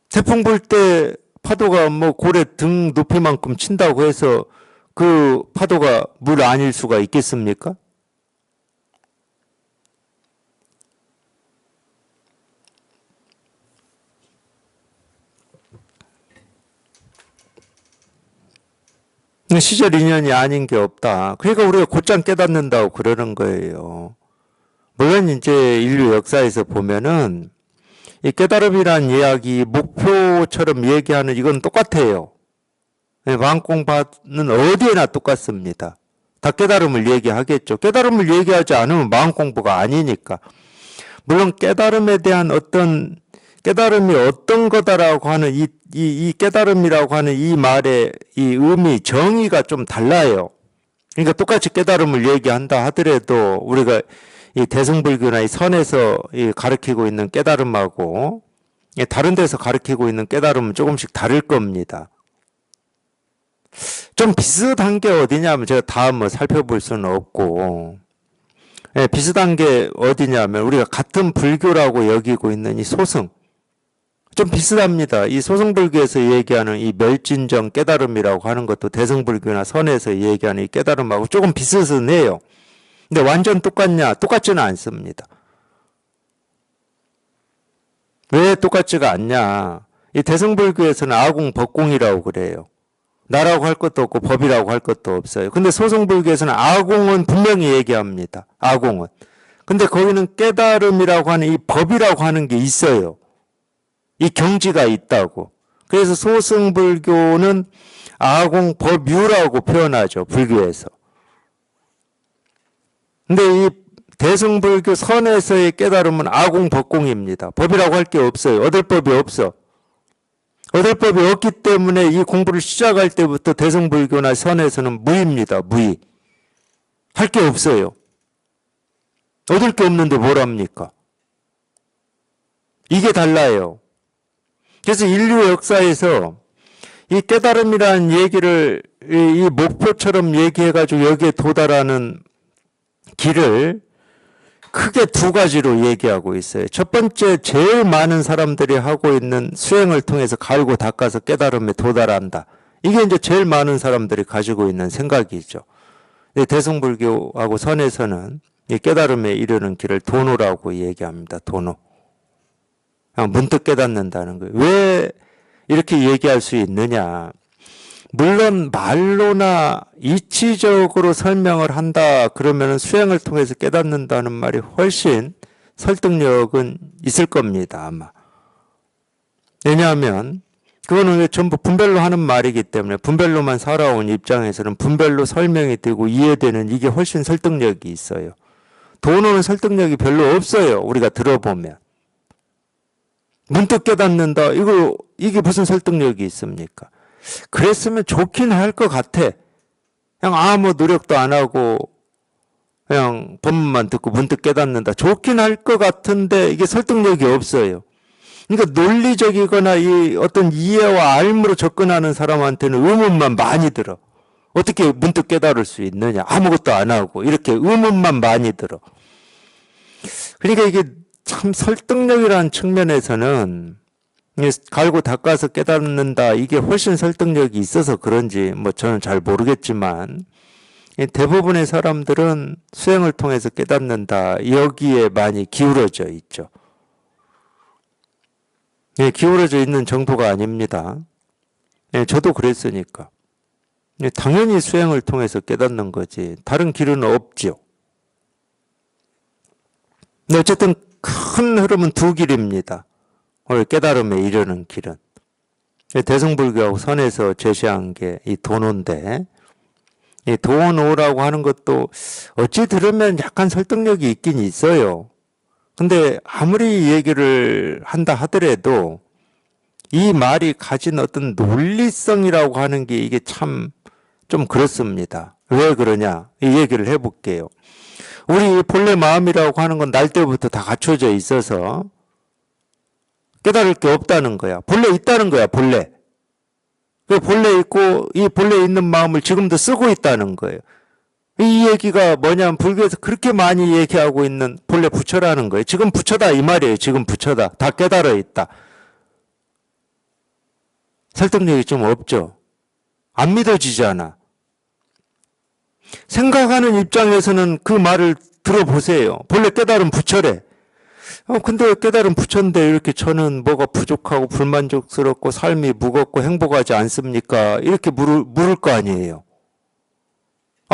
태풍 불 때 파도가 뭐 고래 등 높이만큼 친다고 해서 그 파도가 물 아닐 수가 있겠습니까? 시절 인연이 아닌 게 없다. 그러니까 우리가 곧장 깨닫는다고 그러는 거예요. 물론 이제 인류 역사에서 보면은 이 깨달음이란 이야기, 목표처럼 얘기하는 이건 똑같아요. 마음공부는 어디에나 똑같습니다. 다 깨달음을 얘기하겠죠. 깨달음을 얘기하지 않으면 마음공부가 아니니까. 물론 깨달음에 대한 깨달음이 어떤 거다라고 하는 이 깨달음이라고 하는 이 말의 이 의미, 정의가 좀 달라요. 그러니까 똑같이 깨달음을 얘기한다 하더라도 우리가 이 대승불교나 이 선에서 가르치고 있는 깨달음하고 다른 데서 가르치고 있는 깨달음은 조금씩 다를 겁니다. 좀 비슷한 게 어디냐면 제가 다 뭐 살펴볼 수는 없고 예, 비슷한 게 어디냐면 우리가 같은 불교라고 여기고 있는 이 소승. 좀 비슷합니다. 이 소승불교에서 얘기하는 이 멸진정 깨달음이라고 하는 것도 대승불교나 선에서 얘기하는 이 깨달음하고 조금 비슷해요. 근데 완전 똑같냐? 똑같지는 않습니다. 왜 똑같지가 않냐? 이 대승불교에서는 아공, 법공이라고 그래요. 나라고 할 것도 없고 법이라고 할 것도 없어요. 근데 소승불교에서는 아공은 분명히 얘기합니다. 아공은. 근데 거기는 깨달음이라고 하는 이 법이라고 하는 게 있어요. 이 경지가 있다고. 그래서 소승불교는 아공, 법유라고 표현하죠. 불교에서. 근데 이 대승불교 선에서의 깨달음은 아공, 법공입니다. 법이라고 할 게 없어요. 얻을 법이 없어. 얻을 법이 없기 때문에 이 공부를 시작할 때부터 대승불교나 선에서는 무입니다. 무이. 할 게 없어요. 얻을 게 없는데 뭘 합니까? 이게 달라요. 그래서 인류 역사에서 이 깨달음이라는 얘기를 이 목표처럼 얘기해가지고 여기에 도달하는 길을 크게 두 가지로 얘기하고 있어요. 첫 번째, 제일 많은 사람들이 하고 있는 수행을 통해서 갈고 닦아서 깨달음에 도달한다. 이게 이제 제일 많은 사람들이 가지고 있는 생각이죠. 대승불교하고 선에서는 이 깨달음에 이르는 길을 도노라고 얘기합니다. 도노. 그냥 문득 깨닫는다는 거예요. 왜 이렇게 얘기할 수 있느냐. 물론 말로나 이치적으로 설명을 한다 그러면 수행을 통해서 깨닫는다는 말이 훨씬 설득력은 있을 겁니다. 아마. 왜냐하면 그거는 전부 분별로 하는 말이기 때문에 분별로만 살아온 입장에서는 분별로 설명이 되고 이해되는 이게 훨씬 설득력이 있어요. 도노는 설득력이 별로 없어요. 우리가 들어보면. 문득 깨닫는다. 이게 무슨 설득력이 있습니까? 그랬으면 좋긴 할 것 같아. 그냥 아무 노력도 안 하고 그냥 법문만 듣고 문득 깨닫는다. 좋긴 할 것 같은데 이게 설득력이 없어요. 그러니까 논리적이거나 이 어떤 이해와 알무로 접근하는 사람한테는 의문만 많이 들어. 어떻게 문득 깨달을 수 있느냐. 아무것도 안 하고 이렇게 의문만 많이 들어. 그러니까 이게 참 설득력이라는 측면에서는 갈고 닦아서 깨닫는다. 이게 훨씬 설득력이 있어서 그런지 뭐 저는 잘 모르겠지만 대부분의 사람들은 수행을 통해서 깨닫는다. 여기에 많이 기울어져 있죠. 기울어져 있는 정도가 아닙니다. 저도 그랬으니까. 당연히 수행을 통해서 깨닫는 거지. 다른 길은 없죠. 근데 어쨌든 큰 흐름은 두 길입니다. 오늘 깨달음에 이르는 길은. 대승불교하고 선에서 제시한 게 이 도노인데, 이 도노라고 하는 것도 어찌 들으면 약간 설득력이 있긴 있어요. 근데 아무리 얘기를 한다 하더라도 이 말이 가진 어떤 논리성이라고 하는 게 이게 참 좀 그렇습니다. 왜 그러냐? 이 얘기를 해볼게요. 우리 본래 마음이라고 하는 건 날 때부터 다 갖춰져 있어서 깨달을 게 없다는 거야. 본래 있다는 거야, 본래. 그 본래 있고 이 본래 있는 마음을 지금도 쓰고 있다는 거예요. 이 얘기가 뭐냐면 불교에서 그렇게 많이 얘기하고 있는 본래 부처라는 거예요. 지금 부처다 이 말이에요. 지금 부처다. 다 깨달아 있다. 설득력이 좀 없죠. 안 믿어지잖아. 생각하는 입장에서는 그 말을 들어보세요. 본래 깨달은 부처래. 근데 깨달은 부처인데 이렇게 저는 뭐가 부족하고 불만족스럽고 삶이 무겁고 행복하지 않습니까? 이렇게 물을 거 아니에요.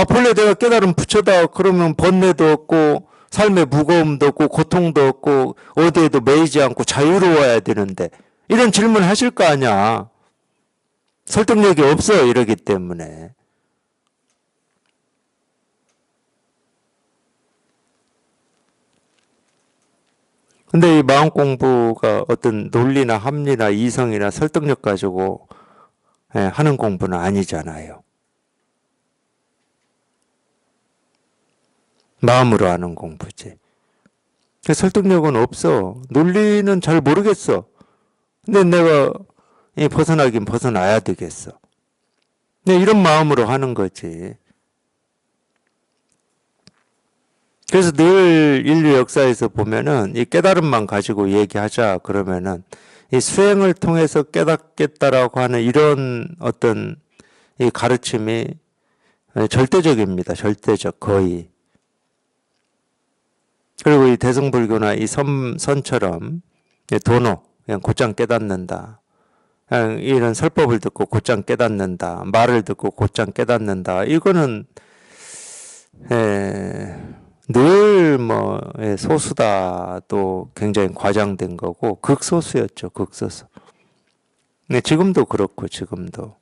본래 내가 깨달은 부처다 그러면 번뇌도 없고 삶의 무거움도 없고 고통도 없고 어디에도 매이지 않고 자유로워야 되는데 이런 질문 하실 거 아니야. 설득력이 없어요. 이러기 때문에. 근데 이 마음 공부가 어떤 논리나 합리나 이성이나 설득력 가지고 하는 공부는 아니잖아요. 마음으로 하는 공부지. 설득력은 없어. 논리는 잘 모르겠어. 근데 내가 벗어나긴 벗어나야 되겠어. 이런 마음으로 하는 거지. 그래서 늘 인류 역사에서 보면은 이 깨달음만 가지고 얘기하자 그러면은 이 수행을 통해서 깨닫겠다라고 하는 이런 어떤 이 가르침이 절대적입니다. 절대적, 거의. 그리고 이 대승불교나 이 선처럼 도노, 그냥 곧장 깨닫는다. 그냥 이런 설법을 듣고 곧장 깨닫는다. 말을 듣고 곧장 깨닫는다. 이거는 늘 소수다. 또 굉장히 과장된 거고 극소수였죠. 극소수. 네, 지금도 그렇고 지금도.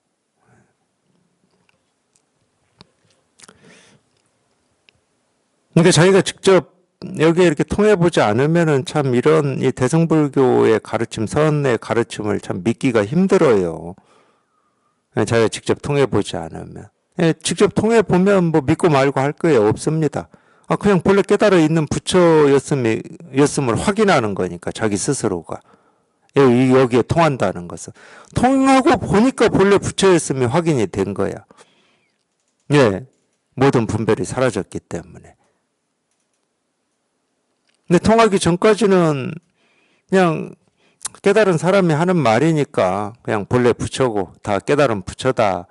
그러니까 자기가 직접 여기에 이렇게 통해보지 않으면은 참 이런 이 대승불교의 가르침, 선의 가르침을 참 믿기가 힘들어요. 자기가 직접 통해보지 않으면. 직접 통해보면 뭐 믿고 말고 할 거예요. 없습니다. 그냥 본래 깨달아 있는 부처였음을 확인하는 거니까, 자기 스스로가. 여기에 통한다는 것은. 통하고 보니까 본래 부처였음이 확인이 된 거야. 예. 모든 분별이 사라졌기 때문에. 근데 통하기 전까지는 그냥 깨달은 사람이 하는 말이니까 그냥 본래 부처고 다 깨달은 부처다.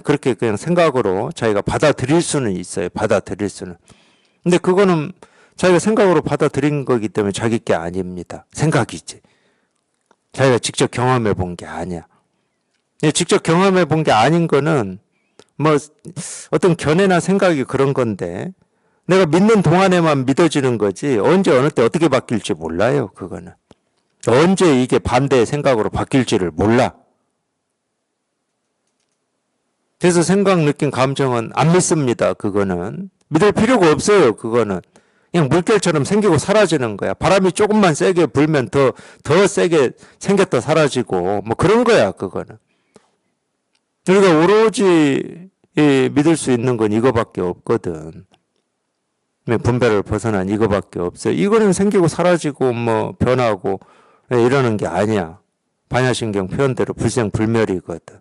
그렇게 그냥 생각으로 자기가 받아들일 수는 있어요. 받아들일 수는. 근데 그거는 자기가 생각으로 받아들인 거기 때문에 자기 게 아닙니다. 생각이지. 자기가 직접 경험해 본 게 아니야. 직접 경험해 본 게 아닌 거는 뭐 어떤 견해나 생각이 그런 건데 내가 믿는 동안에만 믿어지는 거지 언제 어느 때 어떻게 바뀔지 몰라요. 그거는. 언제 이게 반대의 생각으로 바뀔지를 몰라. 그래서 생각, 느낌, 감정은 안 믿습니다. 그거는. 믿을 필요가 없어요. 그거는. 그냥 물결처럼 생기고 사라지는 거야. 바람이 조금만 세게 불면 더 세게 생겼다 사라지고 뭐 그런 거야. 그거는. 우리가 오로지 믿을 수 있는 건 이거밖에 없거든. 분별을 벗어난 이거밖에 없어요. 이거는 생기고 사라지고 뭐 변하고 이러는 게 아니야. 반야신경 표현대로 불생불멸이거든.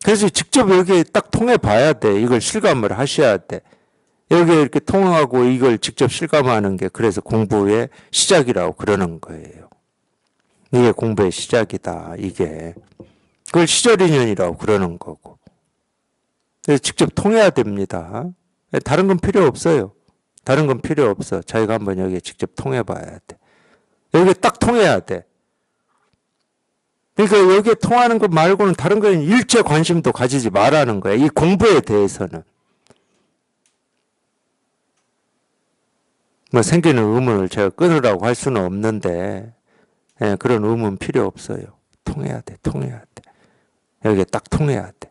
그래서 직접 여기에 딱 통해 봐야 돼. 이걸 실감을 하셔야 돼. 여기에 이렇게 통하고 이걸 직접 실감하는 게 그래서 공부의 시작이라고 그러는 거예요. 이게 공부의 시작이다. 이게. 그걸 시절인연이라고 그러는 거고. 그래서 직접 통해야 됩니다. 다른 건 필요 없어요. 다른 건 필요 없어. 자기가 한번 여기에 직접 통해 봐야 돼. 여기에 딱 통해야 돼. 그러니까 여기에 통하는 것 말고는 다른 거는 일체 관심도 가지지 말라는 거야. 이 공부에 대해서는. 뭐 생기는 의문을 제가 끊으라고 할 수는 없는데 그런 의문 필요 없어요. 통해야 돼. 통해야 돼. 여기에 딱 통해야 돼.